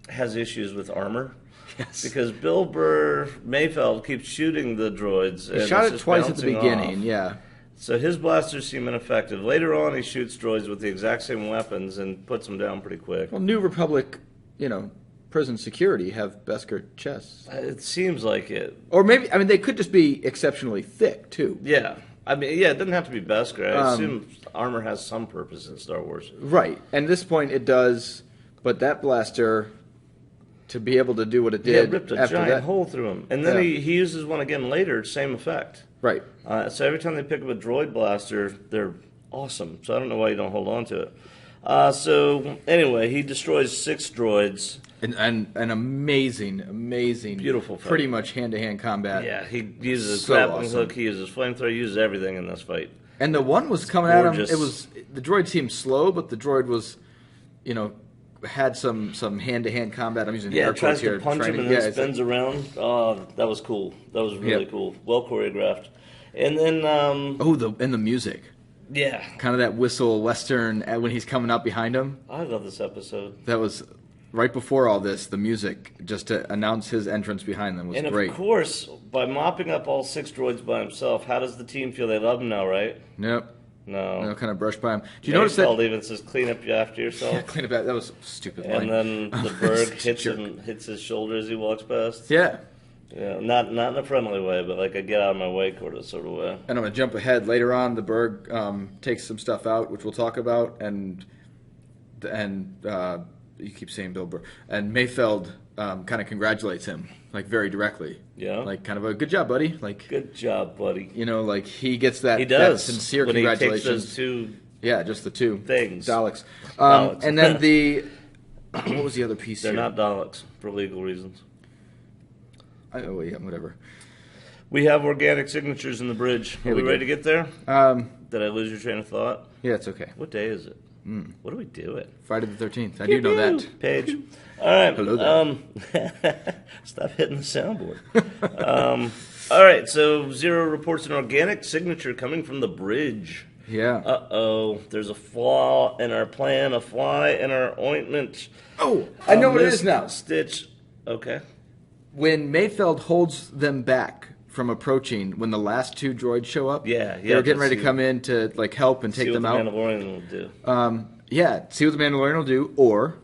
has issues with armor. Yes. Because Bill Burr Mayfeld keeps shooting the droids. He shot it twice at the beginning, yeah. So his blasters seem ineffective. Later on, he shoots droids with the exact same weapons and puts them down pretty quick. Well, New Republic, prison security have Beskar chests. It seems like it. Or maybe, they could just be exceptionally thick, too. Yeah. It doesn't have to be Beskar. I assume armor has some purpose in Star Wars. Right. And at this point, it does, but that blaster, to be able to do what it did ripped a after giant that, hole through him. And then he uses one again later, same effect. Right. So every time they pick up a droid blaster, they're awesome. So I don't know why you don't hold on to it. So anyway, he destroys 6 droids. And an amazing, Beautiful fight. pretty much hand-to-hand combat. Yeah, he uses a So grappling awesome. hook, he uses flamethrower, he uses everything in this fight. And the one was coming at him. Gorgeous. The droid seemed slow, but the droid was, had some hand-to-hand combat. I'm using air It tries quotes here. to punch him and then spins around. Oh, that was cool. That was really cool. Well choreographed. And then... and the music. Yeah. Kind of that whistle western when he's coming up behind him. I love this episode. That was right before all this. The music, just to announce his entrance behind them, was great. And of course, by mopping up all 6 droids by himself, how does the team feel? They love him now, right? Nope. No. Kind of brushed by him. Do you notice that? even says, clean up after yourself. Yeah, clean up. That was a stupid line. And then the Berg hits his shoulder as he walks past. Yeah. Yeah, not in a friendly way, but like a get out of my way sort of way. And I'm going to jump ahead. Later on, the Berg takes some stuff out, which we'll talk about, and you keep saying Bill Burr, and Mayfeld kind of congratulates him, like very directly. Yeah. Like kind of a good job, buddy. Like good job, buddy. Like he gets that. He does that sincere when congratulations. He takes those 2. Yeah, just the 2 things. Daleks. Daleks. And then what was the other piece? They're here? not Daleks for legal reasons. Whatever. We have organic signatures in the bridge. Are we ready to get there? Did I lose your train of thought? Yeah, it's okay. What day is it? What are we doing? Friday the 13th. I do know that. Paige. All right. Hello there. Stop hitting the soundboard. All right. So 0 reports an organic signature coming from the bridge. Yeah. Uh-oh. There's a flaw in our plan, a fly in our ointment. Oh, I know what it is now. Stitch. Okay. When Mayfeld holds them back from approaching, when the last 2 droids show up, they're getting ready to come in to help and take them out. See what the Mandalorian will do. See what the Mandalorian will do, or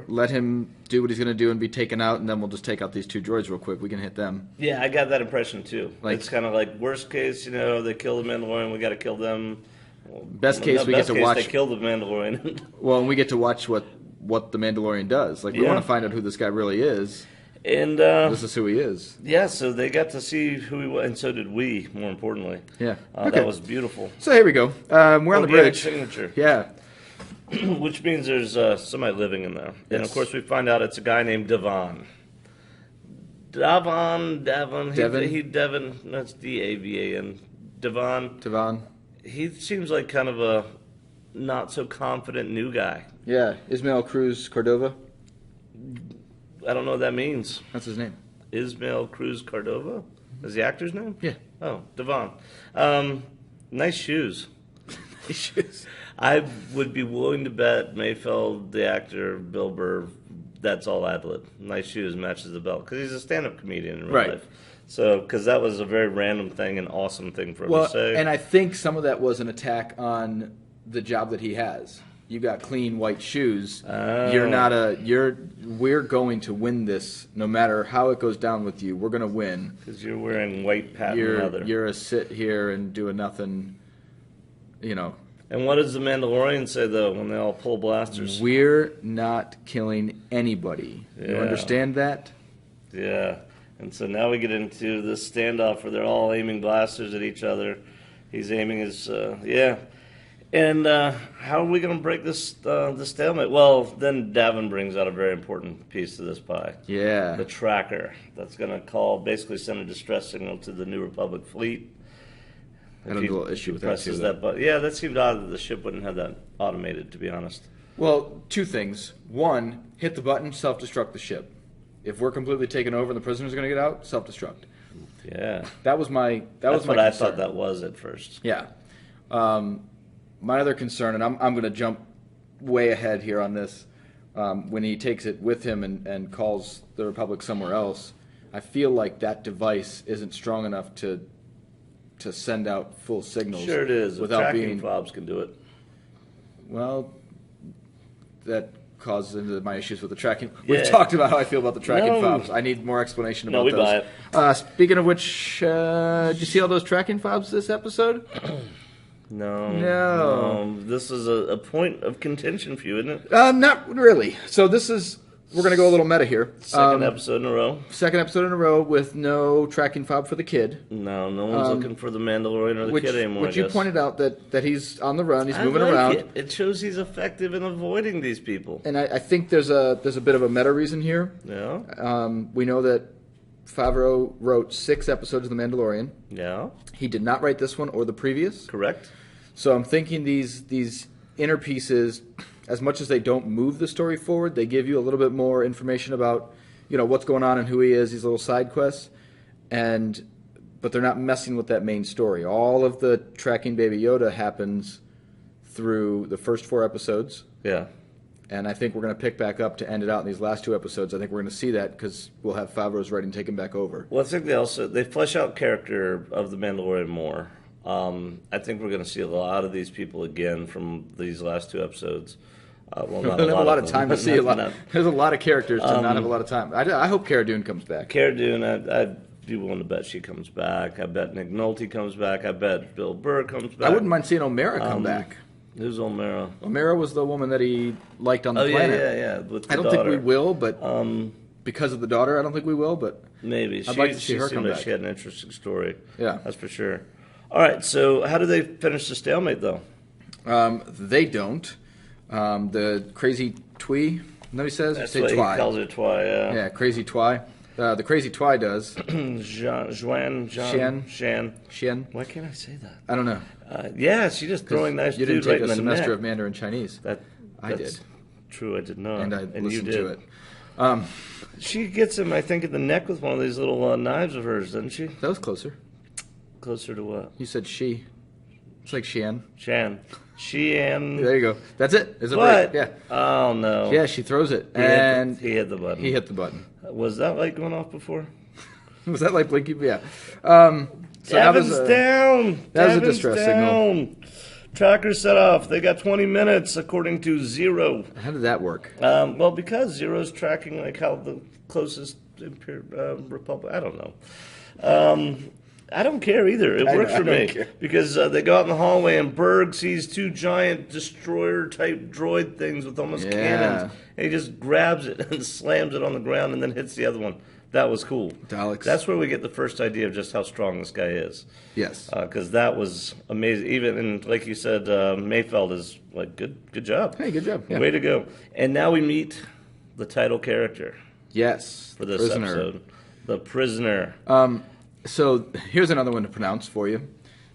let him do what he's going to do and be taken out, and then we'll just take out these 2 droids real quick. We can hit them. Yeah, I got that impression too. It's kind of like worst case, they kill the Mandalorian, we got to kill them. Best case, we get to watch. They kill the Mandalorian. Well, and we get to watch what the Mandalorian does. We want to find out who this guy really is. And this is who he is. Yeah, so they got to see who he was, and so did we, more importantly. Yeah. That was beautiful. So here we go. We're on the bridge. Signature. Yeah. Which means there's somebody living in there. Yes. And, of course, we find out it's a guy named Devon. Devon. Devon. That's D-A-V-A-N. Devon. He seems like kind of a not-so-confident new guy. Yeah. Ismael Cruz Cordova. I don't know what that means. That's his name. Ismael Cruz Cordova? Is the actor's name? Yeah. Oh, Devon. Nice shoes. Nice shoes. I would be willing to bet Mayfeld, the actor, Bill Burr, that's all ad-lib. Nice shoes matches the belt. Because he's a stand-up comedian in real life. So, because that was a very random thing, an awesome thing for him to say. And I think some of that was an attack on the job that he has. You got clean white shoes. We're going to win this no matter how it goes down with you. We're going to win. Because you're wearing white patent leather. You're a sit here and do a nothing, And what does the Mandalorian say, though, when they all pull blasters? We're not killing anybody. Yeah. You understand that? Yeah. And so now we get into this standoff where they're all aiming blasters at each other. He's aiming his, And how are we going to break this stalemate? Well, then Davin brings out a very important piece to this pie. Yeah. The tracker that's going to basically send a distress signal to the New Republic fleet. I had a little issue with that too. Yeah, that seemed odd that the ship wouldn't have that automated, to be honest. Well, two things. One, hit the button, self-destruct the ship. If we're completely taken over and the prisoner's going to get out, self-destruct. Yeah. That was my That's what concern. I thought that was at first. Yeah. My other concern, and I'm going to jump way ahead here on this, when he takes it with him and calls the Republic somewhere else, I feel like that device isn't strong enough to send out full signals. Sure it is. Without tracking being fobs can do it. Well, that causes into my issues with the tracking. We've talked about how I feel about the tracking fobs. I need more explanation about those. No, we buy it. Speaking of which, did you see all those tracking fobs this episode? No. This is a point of contention for you, isn't it? Not really. So we're going to go a little meta here. Second episode in a row. Second episode in a row with no tracking fob for the kid. No one's looking for the Mandalorian or the kid anymore. Which you pointed out that he's on the run, he's moving around. It shows he's effective in avoiding these people. And I think there's a bit of a meta reason here. Yeah. We know that Favreau wrote 6 episodes of The Mandalorian. Yeah. He did not write this one or the previous. Correct. So I'm thinking these inner pieces, as much as they don't move the story forward, they give you a little bit more information about, what's going on and who he is, these little side quests, but they're not messing with that main story. All of the tracking Baby Yoda happens through the first 4 episodes. Yeah. And I think we're going to pick back up to end it out in these last 2 episodes. I think we're going to see that because we'll have Favreau's writing taken back over. Well, I think they flesh out character of the Mandalorian more. I think we're going to see a lot of these people again from these last 2 episodes. Well, not a lot of time to see a lot. There's a lot of characters to not have a lot of time. I hope Cara Dune comes back. Cara Dune, I'd be willing to bet she comes back. I bet Nick Nolte comes back. I bet Bill Burr comes back. I wouldn't mind seeing O'Mara come back. Who's O'Mara? O'Mara was the woman that he liked on the planet. Yeah. With the I don't daughter. think we will, but because of the daughter, I don't think we will. But maybe I'd like to see her come back. She had an interesting story. Yeah, that's for sure. All right, so how do they finish the stalemate, though? They don't. The crazy Twee, no, he says? That's what he calls it, Twy, yeah. Yeah, crazy Twy. The crazy Twy does. Shan. Why can't I say that? I don't know. Yeah, she's just throwing nice dude dude right in the neck. You didn't take a semester of neck. Mandarin Chinese. I did. True, I did not. And I listened to it. She gets him, I think, in the neck with one of these little knives of hers, doesn't she? That was closer. Closer to what? You said she. It's like Shan. There you go. That's it. Is it what? Break? Yeah. Oh, no. Yeah, she throws it. He hit the button. He hit the button. Was that light going off before? Was that like blinky? Yeah. So Davin's down. That was a distress signal. Tracker set off. They got 20 minutes, according to Zero. How did that work? Well, because Zero's tracking like how the closest Republic. I don't know. I don't care either. It works for me because they go out in the hallway and Berg sees 2 giant destroyer-type droid things with almost cannons, and he just grabs it and slams it on the ground and then hits the other one. That was cool. Daleks. That's where we get the first idea of just how strong this guy is. Yes. Because that was amazing. Even and like you said, Mayfeld is like good job. Hey, good job. Yeah. Way to go. And now we meet the title character. Yes. For this episode, the prisoner. So here's another one to pronounce for you,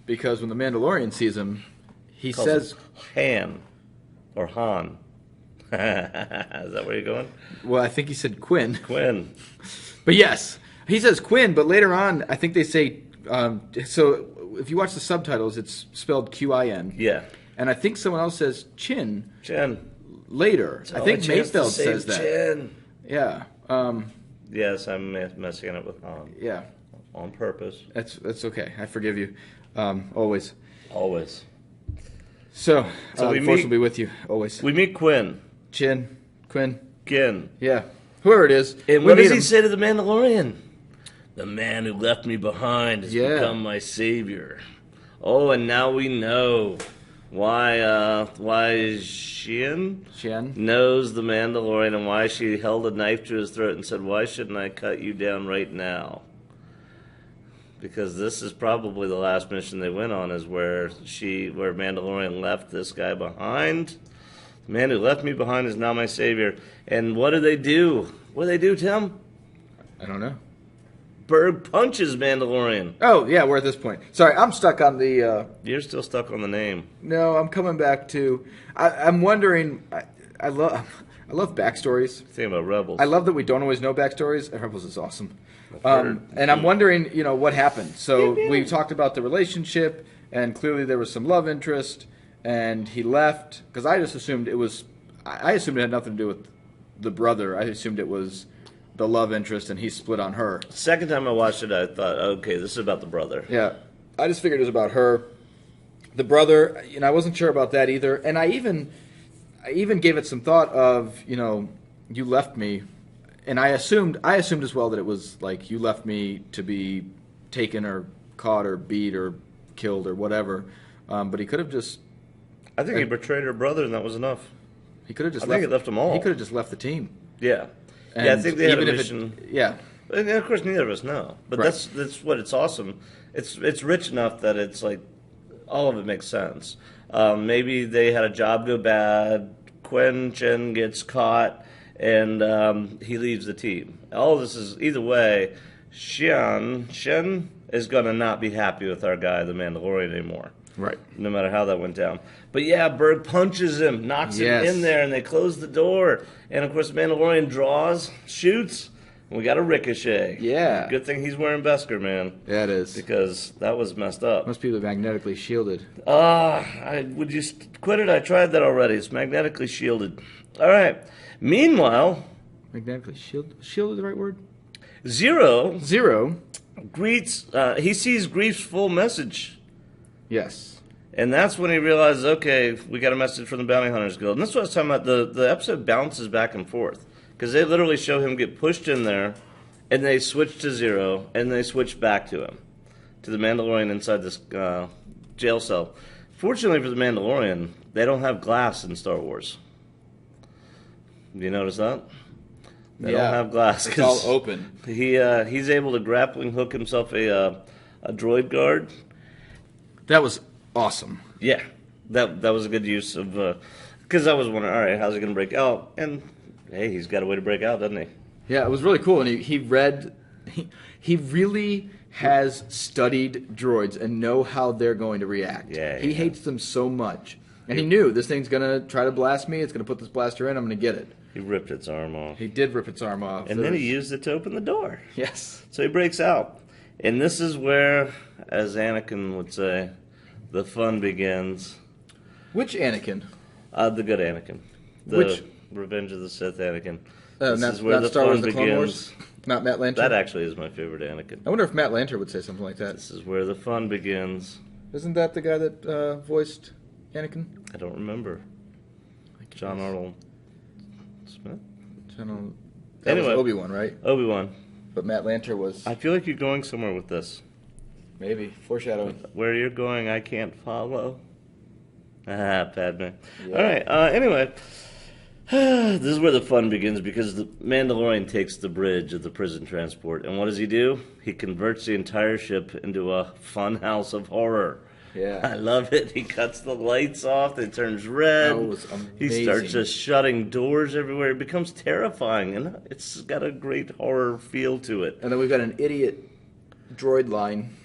because when the Mandalorian sees him, he says Han or Han. Is that where you're going? Well, I think he said Quinn. Quinn. But yes, he says Quinn, but later on, I think they say, so if you watch the subtitles, it's spelled Qin. Yeah. And I think someone else says Chin. Later. It's I think Mayfeld says that. Chin. Yeah. Yes, I'm messing it with Han. Yeah. On purpose. That's okay. I forgive you. Always. Always. So the force will be with you, always. We meet Quinn. Chin. Quinn. Quinn. Yeah. Whoever it is. And what does he say to the Mandalorian? The man who left me behind has become my savior. Oh, and now we know why Xian knows the Mandalorian and why she held a knife to his throat and said, "Why shouldn't I cut you down right now?" because this is probably the last mission they went on, is where Mandalorian left this guy behind. The man who left me behind is now my savior. And what do they do? What do they do, Tim? I don't know. Berg punches Mandalorian. Oh, yeah, we're at this point. Sorry, I'm stuck on the... You're still stuck on the name. No, I'm coming back to... I'm wondering... I love backstories. Think about Rebels. I love that we don't always know backstories. Rebels is awesome. And I'm wondering, what happened. So we talked about the relationship, and clearly there was some love interest, and he left. Because I just assumed it was... I assumed it had nothing to do with the brother. I assumed it was the love interest, and he split on her. Second time I watched it, I thought, okay, this is about the brother. Yeah. I just figured it was about her. The brother, I wasn't sure about that either. And I even gave it some thought of, you left me. And I assumed as well that it was like you left me to be taken or caught or beat or killed or whatever. But he could have just... I think he betrayed her brother, and that was enough. He could have just I think he left them all. He could have just left the team. Yeah. And I think they had a even if mission. yeah. And of course, neither of us know. But Right. that's what it's awesome. It's rich enough that it's like all of it makes sense. Maybe they had a job go bad. Quinn Chen gets caught, and he leaves the team. All of this is either way. Shen is gonna not be happy with our guy, the Mandalorian, anymore. Right. No matter how that went down. But yeah, Berg punches him, knocks him in there, and they close the door. And of course, the Mandalorian draws, shoots, and we got a ricochet. Yeah. Good thing he's wearing Beskar, man. Yeah, it is. Because that was messed up. Most people are magnetically shielded. Would you quit it? I tried that already. It's magnetically shielded. All right. Meanwhile, Magnetically shielded? Shielded the right word? Zero greets. he sees Grief's full message. Yes. And that's when he realizes, okay, we got a message from the Bounty Hunters Guild. And that's what I was talking about. The episode bounces back and forth. Because they literally show him get pushed in there, and they switch to Zero, and they switch back to him. To the Mandalorian inside this jail cell. Fortunately for the Mandalorian, they don't have glass in Star Wars. Do you notice that? They don't have glass. It's all open. He's able to grappling hook himself a droid guard. That was awesome. Yeah, that was a good use of, because I was wondering, all right, how's he going to break out? And hey, he's got a way to break out, doesn't he? Yeah, it was really cool, and he really has studied droids and know how they're going to react. Yeah, he hates them so much, and he knew this thing's going to try to blast me. It's going to put this blaster in. I'm going to get it. He ripped its arm off. He did rip its arm off, and then he used it to open the door. Yes. So he breaks out, and this is where, as Anakin would say, the fun begins. Which Anakin? The good Anakin. The Revenge of the Sith Anakin. This is where the Star fun Wars: The Clone Wars? Not Matt Lanter? That actually is my favorite Anakin. I wonder if Matt Lanter would say something like that. This is where the fun begins. Isn't that the guy that voiced Anakin? I don't remember. John Arnold Smith? That was Obi-Wan, right? Obi-Wan. But Matt Lanter was... I feel like you're going somewhere with this. Maybe. Foreshadowing. Where you're going, I can't follow. Padme. Yeah. All right. Anyway, this is where the fun begins because the Mandalorian takes the bridge of the prison transport. And what does he do? He converts the entire ship into a fun house of horror. Yeah. I love it. He cuts the lights off. It turns red. That was amazing. He starts just shutting doors everywhere. It becomes terrifying. And it's got a great horror feel to it. And then we've got an idiot droid line.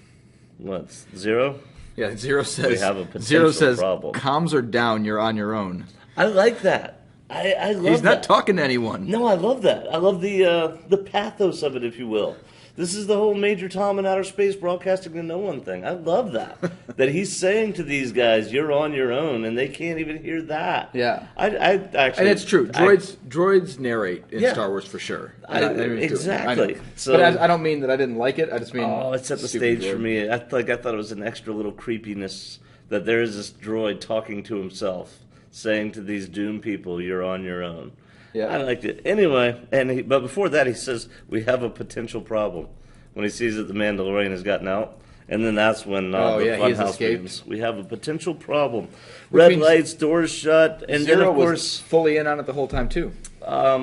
What? Zero? Yeah, Zero says... We have a potential problem. Comms are down, you're on your own. I like that. I love that. He's not talking to anyone. No, I love that. I love the pathos of it, if you will. This is the whole Major Tom in outer space broadcasting to no one thing. I love that. That he's saying to these guys, you're on your own, and they can't even hear that. Yeah. I actually... And it's true. Droids narrate in Star Wars for sure. Exactly. So, but I don't mean that I didn't like it. I just mean... Oh, it set the stage for me. I thought it was an extra little creepiness that there is this droid talking to himself, saying to these doomed people, you're on your own. Yeah. I liked it. Anyway, but before that he says, we have a potential problem. When he sees that the Mandalorian has gotten out. And then that's when the funhouse begins. We have a potential problem. Red lights, doors shut, and Zero then of course... was fully in on it the whole time too. What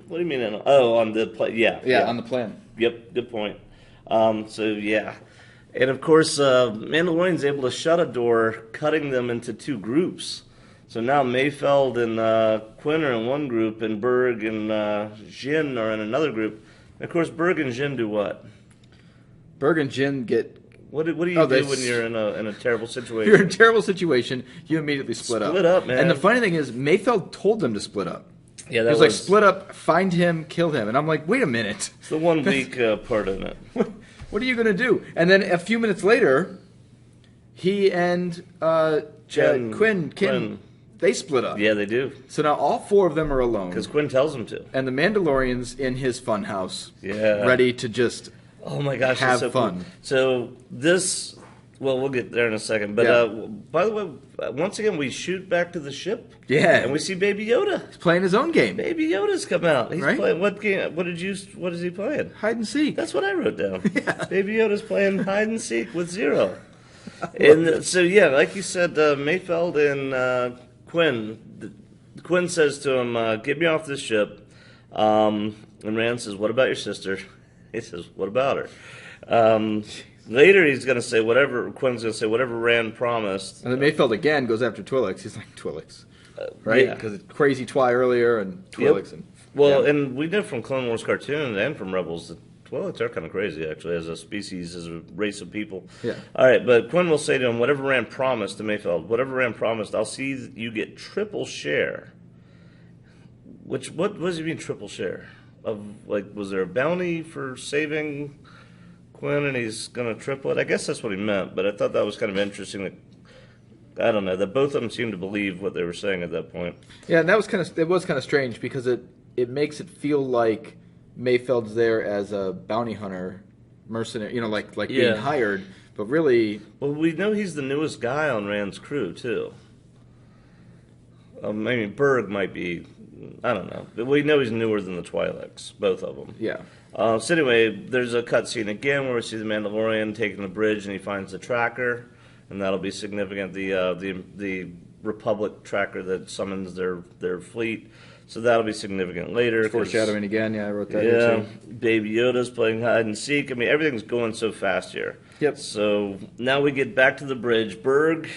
do you mean? On the plane? Yeah, on the plan. Yep, good point. So yeah, and of course, Mandalorian's able to shut a door, cutting them into two groups. So now Mayfeld and Quinn are in one group, and Berg and Jin are in another group. And of course, Berg and Jin do what? Berg and Jin get. What do you do when you're in a terrible situation? You're in a terrible situation. You immediately split up. Split up, man. And the funny thing is, Mayfeld told them to split up. Yeah, he was like, split up, find him, kill him. And I'm like, wait a minute. It's the 1 week part in it. What are you going to do? And then a few minutes later, he and Quinn, they split up. Yeah, they do. So now all 4 of them are alone. Because Quinn tells them to. And the Mandalorian's in his fun house. Yeah. Ready to just have fun. Cool. So this, well, we'll get there in a second. But by the way, once again, we shoot back to the ship. Yeah. And we see Baby Yoda. He's playing his own game. Baby Yoda's come out. He's right? playing what game? What is he playing? Hide and seek. That's what I wrote down. Yeah. Baby Yoda's playing hide and seek with Zero. And so yeah, like you said, Mayfeld and Quinn says to him, "Get me off this ship." And Rand says, "What about your sister?" He says, "What about her?" Later, he's going to say whatever. Quinn's going to say whatever Rand promised. And then Mayfeld again goes after Twi'leks. He's like, Twi'leks, right? Because it's crazy Twi earlier and Twi'leks. Yep. And we know from Clone Wars cartoon and from Rebels that Twi'leks are kind of crazy, actually, as a species, as a race of people. Yeah. All right, but Quinn will say to him, whatever Rand promised to Mayfeld, whatever Rand promised, I'll see you get triple share. What does he mean, triple share? Was there a bounty for saving Quinn and he's going to triple it? I guess that's what he meant, but I thought that was kind of interesting that, I don't know, that both of them seemed to believe what they were saying at that point. Yeah, and it was kind of strange because it makes it feel like Mayfeld's there as a bounty hunter, mercenary, like being hired, but really... Well, we know he's the newest guy on Rand's crew, too. Berg might be, I don't know, but we know he's newer than the Twi'leks, both of them. Yeah. So anyway, there's a cutscene again where we see the Mandalorian taking the bridge and he finds the tracker, and that'll be significant. The Republic tracker that summons their fleet, so that'll be significant later. Foreshadowing again, yeah, I wrote that. Yeah, Baby Yoda's playing hide and seek. I mean, everything's going so fast here. Yep. So now we get back to the bridge. Berg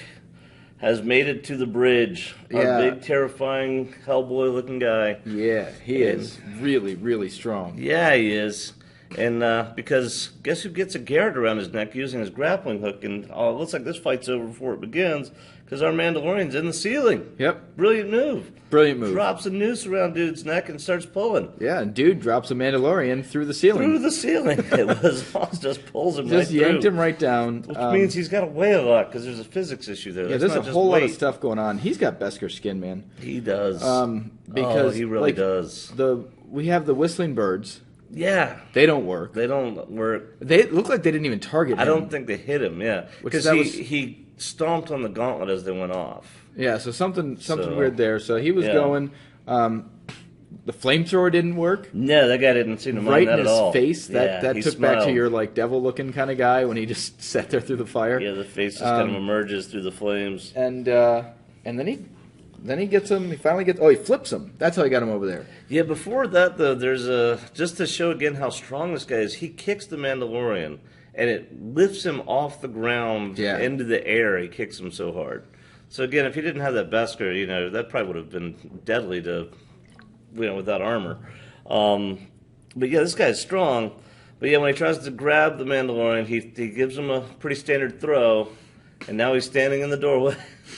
has made it to the bridge. Yeah. Our big, terrifying Hellboy-looking guy. Yeah, he is really, really strong. Yeah, he is. And because guess who gets a Garrett around his neck using his grappling hook? And it looks like this fight's over before it begins because our Mandalorian's in the ceiling. Yep. Brilliant move. Brilliant move. Drops a noose around dude's neck and starts pulling. Yeah, and dude drops a Mandalorian through the ceiling. Through the ceiling. It was just pulls him just right yanked through. him right down. Which means he's got to weigh a lot because there's a physics issue there. Yeah, That's there's a whole lot of stuff going on. He's got Beskar skin, man. He does. Because he really does. We have the whistling birds. Yeah. They don't work. They don't work. They look like they didn't even target him. I don't think they hit him, yeah. Because he stomped on the gauntlet as they went off. Yeah, so something weird there. So he was going. The flamethrower didn't work. No, that guy didn't seem to mind that at all. Right in his face. That took smiled. back to your devil-looking kind of guy when he just sat there through the fire. Yeah, the face just kind of emerges through the flames. And then he gets him. He finally gets. Oh, he flips him. That's how he got him over there. Yeah. Before that, though, there's just to show again how strong this guy is. He kicks the Mandalorian, and it lifts him off the ground into the air. He kicks him so hard. So again, if he didn't have that Beskar, that probably would have been deadly to, without armor. But yeah, this guy's strong. But yeah, when he tries to grab the Mandalorian, he gives him a pretty standard throw, and now he's standing in the doorway.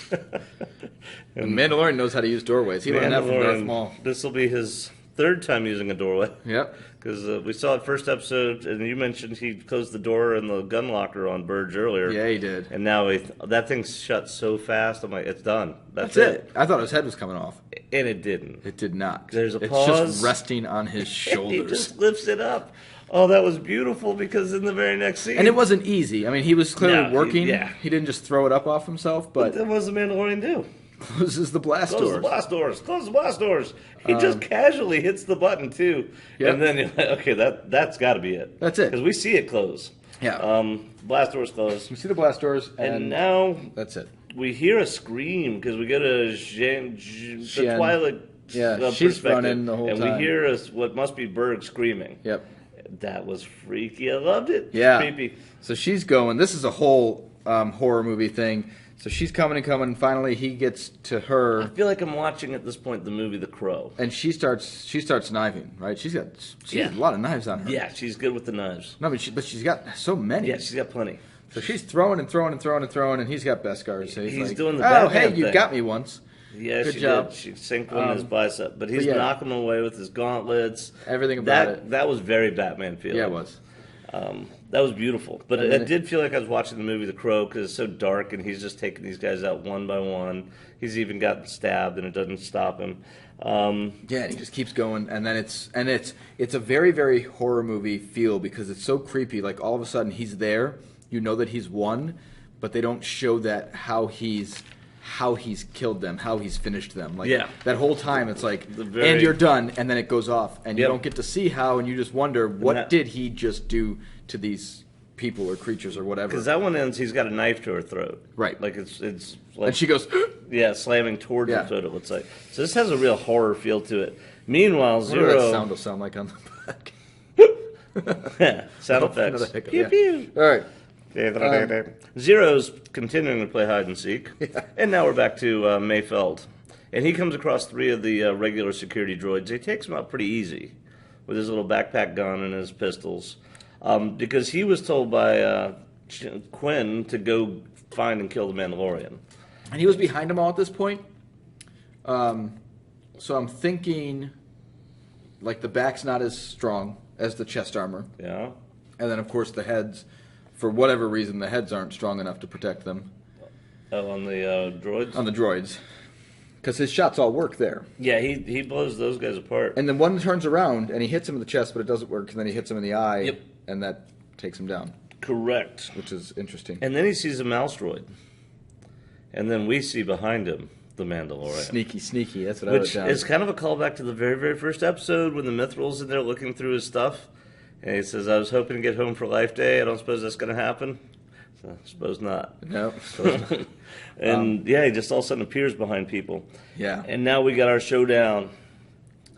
The Mandalorian knows how to use doorways. He learned that from Darth Maul. This will be his third time using a doorway. Yep. Because we saw it first episode, and you mentioned he closed the door in the gun locker on Burge earlier. Yeah, he did. And now that thing shut so fast, I'm like, it's done. That's it. I thought his head was coming off. And it didn't. It did not. There's a it's pause. It's just resting on his shoulders. He just lifts it up. Oh, that was beautiful because in the very next scene. And it wasn't easy. I mean, he was clearly working. He didn't just throw it up off himself. But what does the Mandalorian do? Closes the blast doors. Close the blast doors. Close the blast doors. He just casually hits the button, too. Yep. And then you're like, okay, that's got to be it. That's it. Because we see it close. Yeah. Blast doors close. We see the blast doors. And now. That's it. We hear a scream because we go to the Twilight she's running the whole time. And we hear what must be Berg screaming. Yep. That was freaky. I loved it. Yeah. Creepy. So she's going. This is a whole horror movie thing. So she's coming, and finally he gets to her. I feel like I'm watching at this point the movie The Crow. And she starts knifing, right? She has a lot of knives on her. Yeah, she's good with the knives. No, but she's got so many. Yeah, she's got plenty. So she's throwing, and he's got Beskars. So he's like, doing the oh, Batman hey, you thing. got me once. Yeah, Good she job. did. She synced one in his bicep. But he's knocking him away with his gauntlets. Everything about it. That was very Batman feeling. Yeah, it was. That was beautiful. But it did feel like I was watching the movie The Crow because it's so dark and he's just taking these guys out one by one. He's even gotten stabbed and it doesn't stop him. Yeah, and he just keeps going, and then it's a very, very horror movie feel because it's so creepy. Like all of a sudden he's there, you know that he's won, but they don't show that how he's killed them, how he's finished them. Like that whole time it's like, and you're done, and then it goes off, and you don't get to see how, and you just wonder what did he just do to these people or creatures or whatever. Because that one ends, he's got a knife to her throat. Right. Like it's like, and she goes, yeah, slamming towards her throat, it looks like. So this has a real horror feel to it. Meanwhile, what Zero... that sound will sound like on the podcast. Sound effects. Hiccup, pew, pew. All right. Zero's continuing to play hide and seek. And now we're back to Mayfeld. And he comes across 3 of the regular security droids. He takes them out pretty easy with his little backpack gun and his pistols. Because he was told by Quinn to go find and kill the Mandalorian. And he was behind them all at this point. So I'm thinking, like, the back's not as strong as the chest armor. Yeah. And then, of course, the heads, for whatever reason, the heads aren't strong enough to protect them. Oh, on the droids? On the droids. Because his shots all work there. Yeah, he blows those guys apart. And then one turns around, and he hits him in the chest, but it doesn't work, and then he hits him in the eye, and that takes him down. Correct. Which is interesting. And then he sees a mouse droid. And then we see behind him the Mandalorian. Sneaky. That's what I wrote down. Which is kind of a callback to the very, very first episode when the Mithril's in there looking through his stuff. And he says, I was hoping to get home for Life Day. I don't suppose that's going to happen. So, I suppose not. No, suppose not. And, he just all of a sudden appears behind people. Yeah. And now we got our showdown.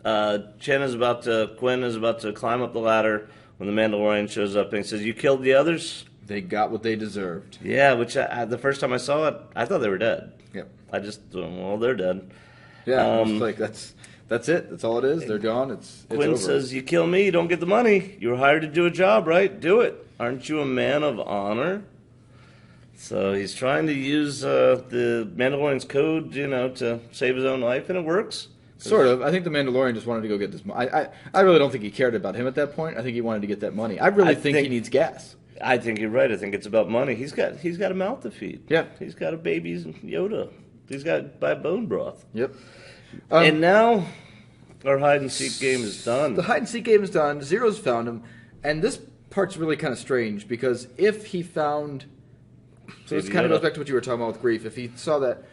Quinn is about to climb up the ladder when the Mandalorian shows up and he says, you killed the others? They got what they deserved. Yeah, which the first time I saw it, I thought they were dead. Yep. I just, well, they're dead. Yeah, it's like that's it. That's all it is. They're gone. It's Quinn over. says, you kill me, you don't get the money. You were hired to do a job, right? Do it. Aren't you a man of honor? So he's trying to use the Mandalorian's code, to save his own life, and it works. Sort of. I think the Mandalorian just wanted to go get this money. I really don't think he cared about him at that point. I think he wanted to get that money. I really think he needs gas. I think you're right. I think it's about money. He's got a mouth to feed. Yeah. He's got a baby's Yoda. He's got to buy bone broth. Yep. And now our hide and seek game is done. The hide and seek game is done. Zero's found him, and this part's really kind of strange because if he found, so this kind of goes back to what you were talking about with grief. If he saw that,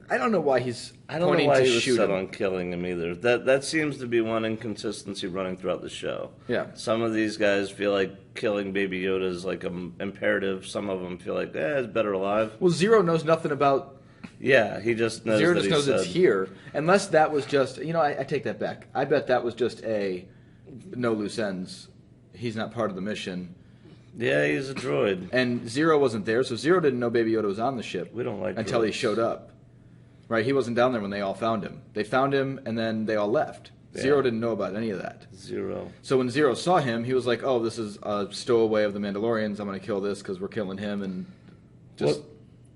I don't know why he's pointing to he was shoot set him. on killing him either. That seems to be one inconsistency running throughout the show. Yeah. Some of these guys feel like killing Baby Yoda is like an imperative. Some of them feel like, it's better alive. Well, Zero knows nothing about. Yeah, he just knows. Zero just knows it's here. Unless that was just, I take that back. I bet that was just a no loose ends. He's not part of the mission. Yeah, he's a droid. And Zero wasn't there, so Zero didn't know Baby Yoda was on the ship. We don't like until droids. He showed up. Right, he wasn't down there when they all found him. They found him, and then they all left. Yeah. Zero didn't know about any of that. Zero. So when Zero saw him, he was like, "Oh, this is a stowaway of the Mandalorians. I'm going to kill this because we're killing him," and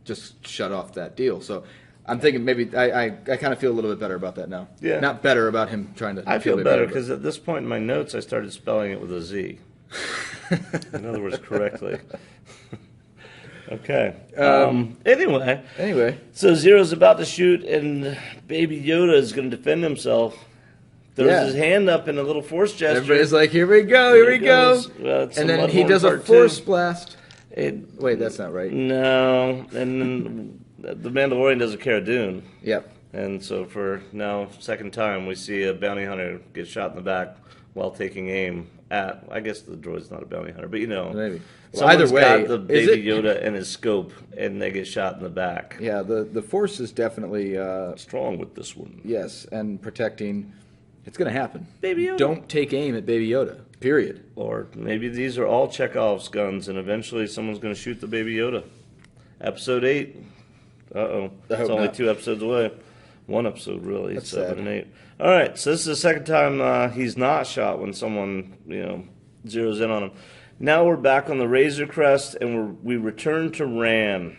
just shut off that deal. So I'm thinking maybe I kind of feel a little bit better about that now. Yeah. Not better about him trying to. I feel better because at this point in my notes, I started spelling it with a Z. In other words, correctly. Okay. Anyway. So Zero's about to shoot, and Baby Yoda is going to defend himself. Throws his hand up in a little force gesture. Everybody's like, "Here we go, here we go!" Well, and then he does a force blast. Wait, that's not right. No, and then the Mandalorian does a Cara Dune. Yep. And so for now, second time, we see a bounty hunter get shot in the back while taking aim at, I guess the droid's not a bounty hunter, but maybe. Well, either way, got the Baby Yoda and his scope, and they get shot in the back. Yeah, the Force is definitely strong with this one. Yes, and protecting It's going to happen. Baby Yoda. Don't take aim at Baby Yoda, period. Or maybe these are all Chekhov's guns, and eventually someone's going to shoot the Baby Yoda. Episode 8. Uh-oh. It's only 2 episodes away. 1 episode, really. That's 7 sad. and 8. All right, so this is the second time he's not shot when someone, zeroes in on him. Now we're back on the Razor Crest, and we return to Ran.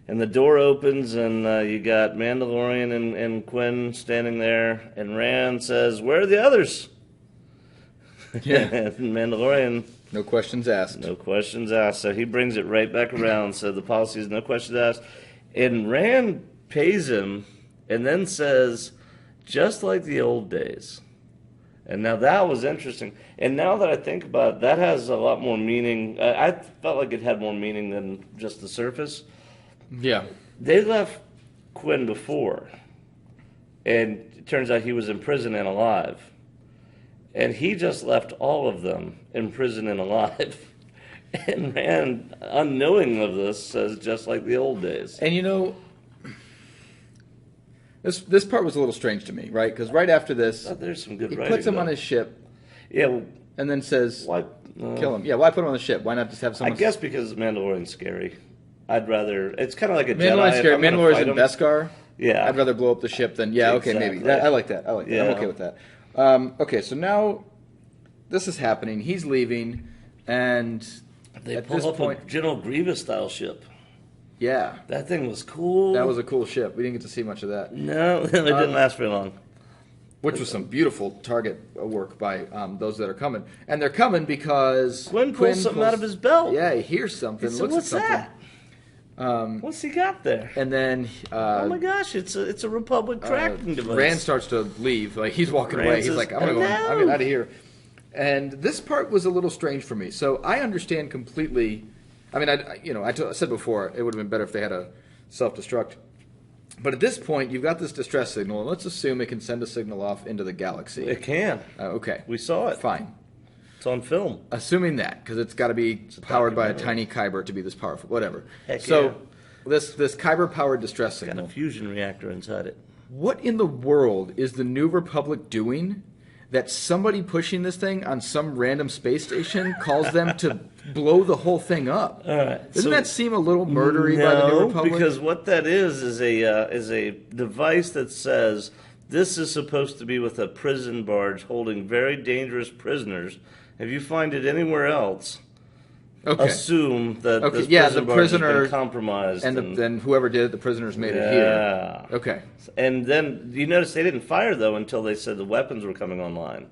And the door opens, and you got Mandalorian and Quinn standing there, and Ran says, "Where are the others?" Yeah. And Mandalorian, No questions asked. no questions asked. So he brings it right back around. So the policy is no questions asked. And Rand pays him and then says, "Just like the old days." And now that was interesting. And now that I think about it, that has a lot more meaning. I felt like it had more meaning than just the surface. Yeah. They left Quinn before, and it turns out he was in prison and alive. And he just left all of them in prison and alive. And Rand, unknowing of this, says just like the old days. And this part was a little strange to me, right? Because right after this, There's some good he writing. puts him on though. his ship Yeah, well, and then says, why? kill him. Yeah, why put him on the ship? Why not just have I someone... guess because Mandalorian's scary. I'd rather... It's kind of like a Jedi. Mandalorian's if scary. I'm gonna Mandalorian's fight in him- Beskar. Yeah. I'd rather blow up the ship than... Yeah, okay, maybe. Exactly. I like that. Yeah. I'm okay with that. Okay, so now this is happening. He's leaving, and They at pull this up point... a General Grievous-style ship. Yeah, That thing was cool. that was a cool ship. We didn't get to see much of that. No, it didn't last very long. Which was some beautiful target work by those that are coming. And they're coming because... Quinn pulls something out of his belt. Yeah, he hears something, So looks what's at something. that? What's he got there? And then... Oh my gosh, it's a Republic tracking device. Rand starts to leave. Like, he's walking Rand away. He's says, like, I'm going to go. "Hello." I'm getting out of here. And this part was a little strange for me. So I understand completely. I mean, I said before, it would have been better if they had a self-destruct. But at this point, you've got this distress signal, and let's assume it can send a signal off into the galaxy. It can. Okay. We saw it. Fine. It's on film. Assuming that, because it's got to be powered by a documentary. tiny Kyber to be this powerful. Whatever. Heck so yeah. this Kyber-powered distress Got signal. a fusion reactor inside it. What in the world is the New Republic doing that somebody pushing this thing on some random space station calls them to blow the whole thing up? All right. Doesn't that seem a little murdery by the New No, Republic? because what that is a device that says this is supposed to be with a prison barge holding very dangerous prisoners. If you find it anywhere else, okay. assume that Okay, this yeah, prison the barge has prisoner- been compromised. And then whoever did it, the prisoners made it here. Yeah. Okay. And then you notice they didn't fire though until they said the weapons were coming online.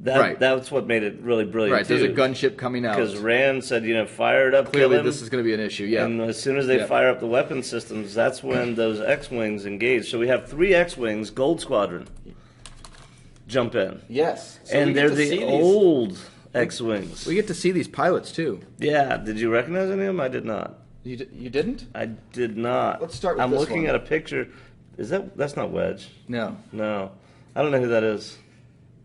Right. That's what made it really brilliant. Right, there's a gunship coming out. Because Rand said, fire it up, Clearly kill him. this is going to be an issue, yeah. And as soon as they Yeah. fire up the weapon systems, that's when those X-Wings engage. So we have 3 X-Wings, Gold Squadron, jump in. Yes. So we And get they're to the see these- old X-Wings. We get to see these pilots, too. Yeah, did you recognize any of them? I did not. You didn't? I did not. Let's start with I'm this looking one. at a picture. That's not Wedge. No. No. I don't know who that is.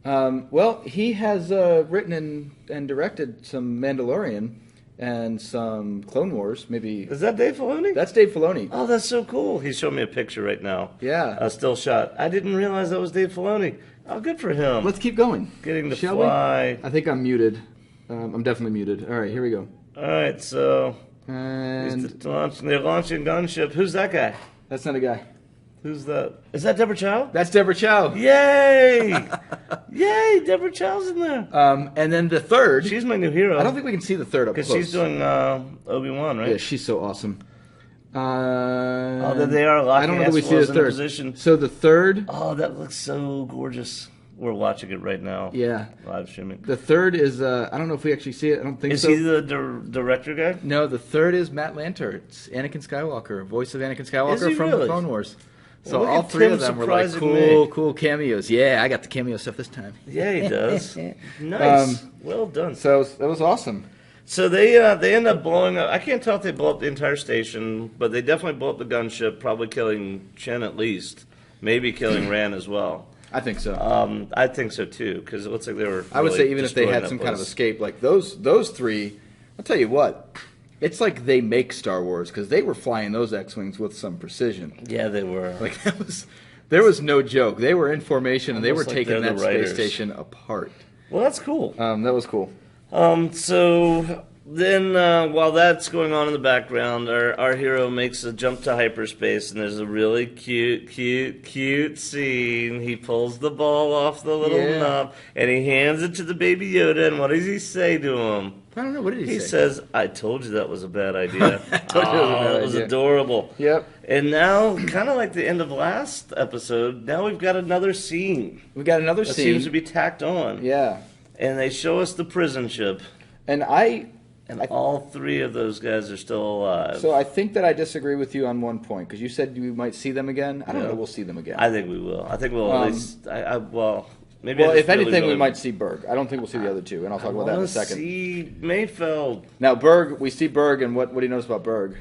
Well, he has written and directed some Mandalorian and some Clone Wars. Maybe Is that Dave Filoni? that's Dave Filoni. Oh, that's so cool. He's showing me a picture right now. Yeah. A still shot. I didn't realize that was Dave Filoni. Oh, good for him. Let's keep going. Getting to Shall fly. we? I think I'm muted. I'm definitely muted. All right, here we go. All right, so And they're launching gunship. Who's that guy? that's not a guy. Who's that? Is that Deborah Chow? That's Deborah Chow. Yay! Yay! Deborah Chow's in there. And then the third. She's my new hero. I don't think we can see the third up close. because she's doing Obi-Wan, right? Yeah, she's so awesome. Oh, that they are locking I don't know that we see the S-Wolves in third. position. So the third. Oh, that looks so gorgeous. We're watching it right now. Yeah. Live streaming. The third is. I don't know if we actually see it. I don't think Is so. he the director guy? No, the third is Matt Lanter. It's Anakin Skywalker, voice of Anakin Is Skywalker he from really? the Clone Wars. So Well, look all at 3 Tim of them were like surprising cool cameos. Yeah, I got the cameo stuff this time. Yeah, he does. Nice. Well done. So that was awesome. So they end up blowing up. I can't tell if they blow up the entire station, but they definitely blow up the gunship, probably killing Chen at least, maybe killing Rand as well. I think so. I think so too, because it looks like they were. I would really say even if they destroying had that some kind of place. escape, like those 3, I'll tell you what, it's like they make Star Wars because they were flying those X-wings with some precision. Yeah, they were. Like that was There was no joke. They were in formation, and they were Almost like taking they're that the space writers. station apart. Well, that's cool. That was cool. So then, while that's going on in the background, our hero makes a jump to hyperspace, and there's a really cute scene. He pulls the ball off the little knob, and he hands it to the baby Yoda, and what does he say to him? I don't know. What did he say? He says, "I told you that was a bad idea." I told you it was a bad It was idea. adorable. Yep. And now, kind of like the end of last episode, now we've got another scene We got another that scene. seems to be tacked on. Yeah. And they show us the prison ship. And All three of those guys are still alive. So I think that I disagree with you on one point, because you said we might see them again. I don't know. We'll see them again. I think we will. I think we'll at least. Maybe. Well, I just if anything, really we might see Berg. I don't think we'll see the other two, and I'll talk about that in a second. See Mayfeld. Now, Berg, we see Berg, and what do you notice about Berg?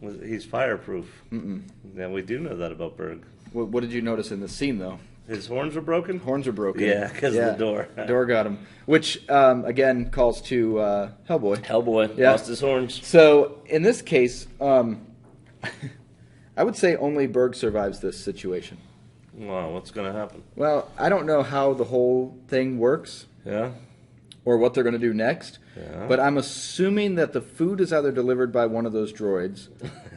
He's fireproof. Yeah, we do know that about Berg. What did you notice in the scene, though? His horns were broken. Horns are broken. Yeah, because of the door. The door got him. Which, again, calls to Hellboy. Hellboy Yeah. lost his horns. So, in this case, I would say only Berg survives this situation. Wow, what's going to happen? Well, I don't know how the whole thing works Yeah. or what they're going to do next, Yeah. but I'm assuming that the food is either delivered by one of those droids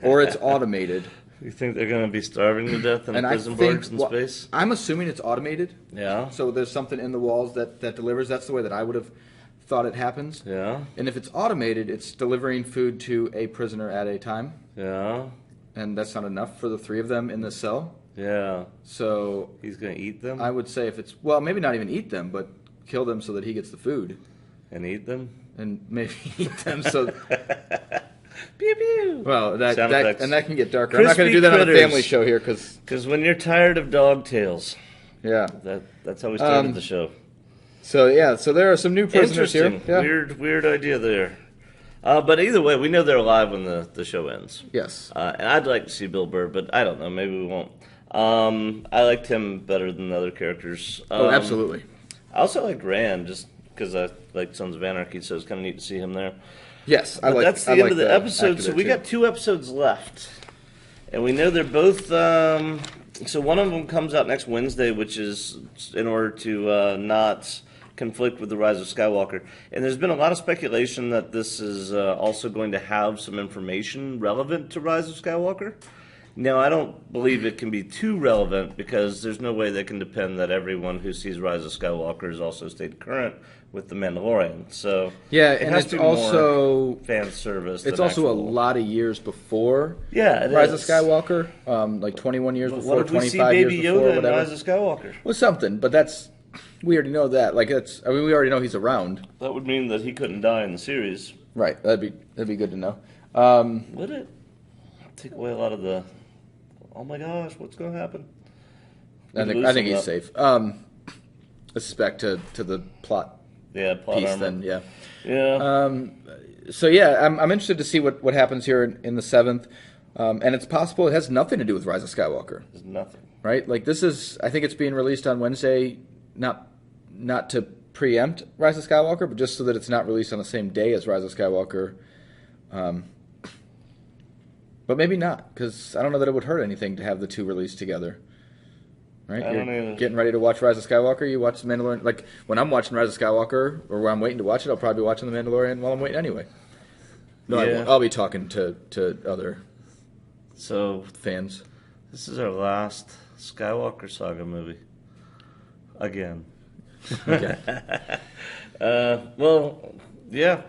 or it's automated. You think they're going to be starving to death in And I prison think, barracks in space? I'm assuming it's automated. Yeah. So there's something in the walls that delivers. That's the way that I would have thought it happens. Yeah. And if it's automated, it's delivering food to a prisoner at a time. Yeah. And that's not enough for the three of them in the cell. Yeah. So He's going to eat them I would say if it's, well, maybe not even eat them, but kill them so that he gets the food. and eat them. And maybe eat them so... Pew pew. Well, Sound effects. and that can get darker. I'm not going to Crispy do that on a critters. family show here because, Because when you're tired of dog tails, yeah. that's how we started the show. So, yeah, so there are some new prisoners here. Interesting. Yeah. Weird idea there. But either way, we know they're alive when the show ends. Yes. And I'd like to see Bill Burr, but I don't know. Maybe we won't. I liked him better than the other characters. Oh, absolutely. I also like Rand, just because I like Sons of Anarchy, so it's kind of neat to see him there. Yes, But that's the end of the episode, so we got 2 episodes left. And we know they're both... so one of them comes out next Wednesday, which is in order to not conflict with The Rise of Skywalker. And there's been a lot of speculation that this is also going to have some information relevant to Rise of Skywalker. Now, I don't believe it can be too relevant because there's no way they can depend that everyone who sees Rise of Skywalker is also stayed current with The Mandalorian. So Yeah, it and has it's to be also more fan service. it's than also a actual- lot of years before it Rise is. of Skywalker, like 21 years before, What if we see 25 Baby years before, Yoda in whatever. Rise of Skywalker? Well, something, but we already know that. Like we already know he's around. That would mean that he couldn't die in the series. Right. That'd be good to know. Would it? Take away a lot of the. Oh my gosh, what's going to happen? I think he's safe. This is back to the plot Yeah, plot piece. armor. Then, yeah. Yeah. So yeah, I'm interested to see what happens here in the 7th, and it's possible it has nothing to do with Rise of Skywalker. There's nothing. Right? Like this is, I think it's being released on Wednesday, not to preempt Rise of Skywalker, but just so that it's not released on the same day as Rise of Skywalker. But maybe not, because I don't know that it would hurt anything to have the two released together. Right? I don't You're either. getting ready to watch Rise of Skywalker, you watch The Mandalorian. Like when I'm watching Rise of Skywalker, or when I'm waiting to watch it, I'll probably be watching The Mandalorian while I'm waiting anyway. No, I Yeah. won't. I'll be talking to other So fans. this is our last Skywalker saga movie. Again. Okay. Well, yeah.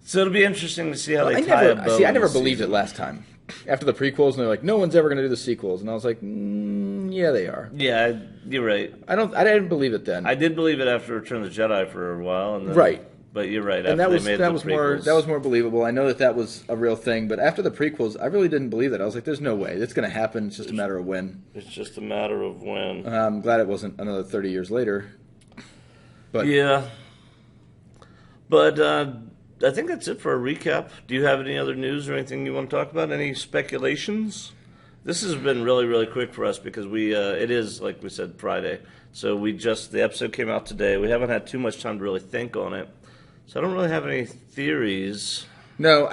So it'll be interesting to see how they I tie a bow. I never this believed season. it last time. After the prequels, and they're like, no one's ever going to do the sequels, and I was like, yeah, they are. Yeah, you're right. I didn't believe it then. I did believe it after Return of the Jedi for a while, and then, Right. But you're right. and after that was they made that the was prequels, more believable. I know that was a real thing, but after the prequels, I really didn't believe that. I was like, there's no way it's going to happen. It's just a matter of when. It's just a matter of when. I'm glad it wasn't another 30 years later. But Yeah. But I think that's it for a recap. Do you have any other news or anything you want to talk about? Any speculations? This has been really, really quick for us because it is, like we said, Friday. So the episode came out today. We haven't had too much time to really think on it. So I don't really have any theories. no,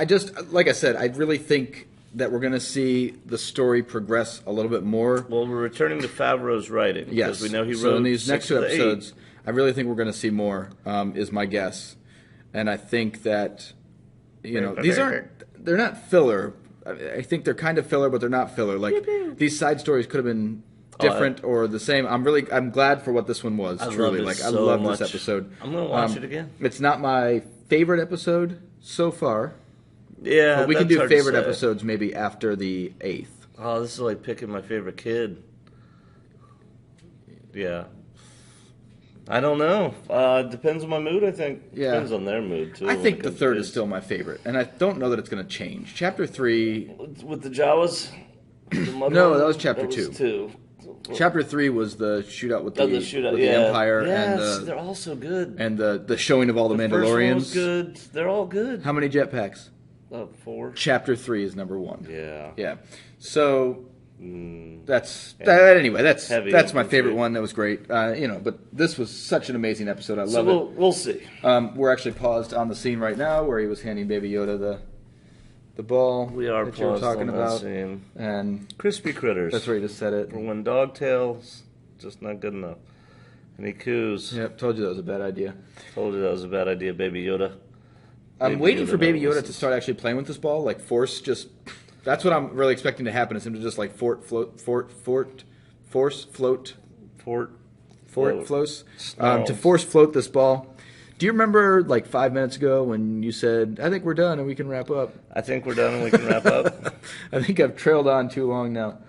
like I said, I really think that we're going to see the story progress a little bit more. Well, we're returning to Favreau's writing. Yes. Because we know he wrote so in these next 2 to 8. episodes, I really think we're going to see more, is my guess. And I think that, they're not filler. I think they're kind of filler, but they're not filler. Like, these side stories could have been different or the same. I'm glad for what this one was, truly. I love this episode. I'm going to watch it again. It's not my favorite episode so far. Yeah, but we can do favorite episodes maybe after the 8th. Oh, this is like picking my favorite kid. Yeah. I don't know. Depends on my mood, I think. Yeah. Depends on their mood, too. I think the 3rd is still my favorite, and I don't know that it's going to change. Chapter 3... With the Jawas? No, that was Chapter 2. That was 2. Chapter 3 was the shootout with the Empire. Empire. Yes, and they're all so good. And the showing of all the Mandalorians. First one was good. They're all good. How many jetpacks? 4. Chapter 3 is number 1. Yeah. Yeah. So that's my favorite one. That was great. But this was such an amazing episode. I love it. We'll see. We're actually paused on the scene right now where he was handing Baby Yoda the ball. We are that you were talking on about. That scene. And crispy critters. That's where he just said it. For when dogtails, just not good enough. And he coos. Yep, told you that was a bad idea. Told you that was a bad idea, Baby Yoda. I'm waiting for Baby Yoda to start actually playing with this ball, like force just. That's what I'm really expecting to happen. Is him to just like force float to force float this ball. Do you remember like 5 minutes ago when you said, "I think we're done and we can wrap up"? I think we're done and we can wrap up. I think I've trailed on too long now.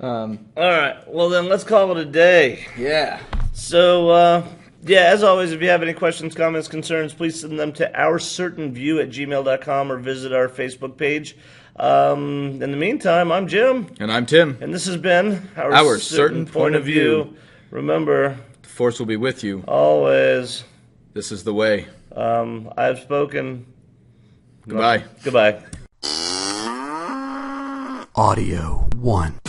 All right. Well, then let's call it a day. Yeah. So. As always, if you have any questions, comments, concerns, please send them to ourcertainview@gmail.com or visit our Facebook page. In the meantime, I'm Jim. And I'm Tim. And this has been Our Certain Point of View. Remember, the Force will be with you. Always. This is the way. I have spoken. Goodbye. Goodbye. Audio 1.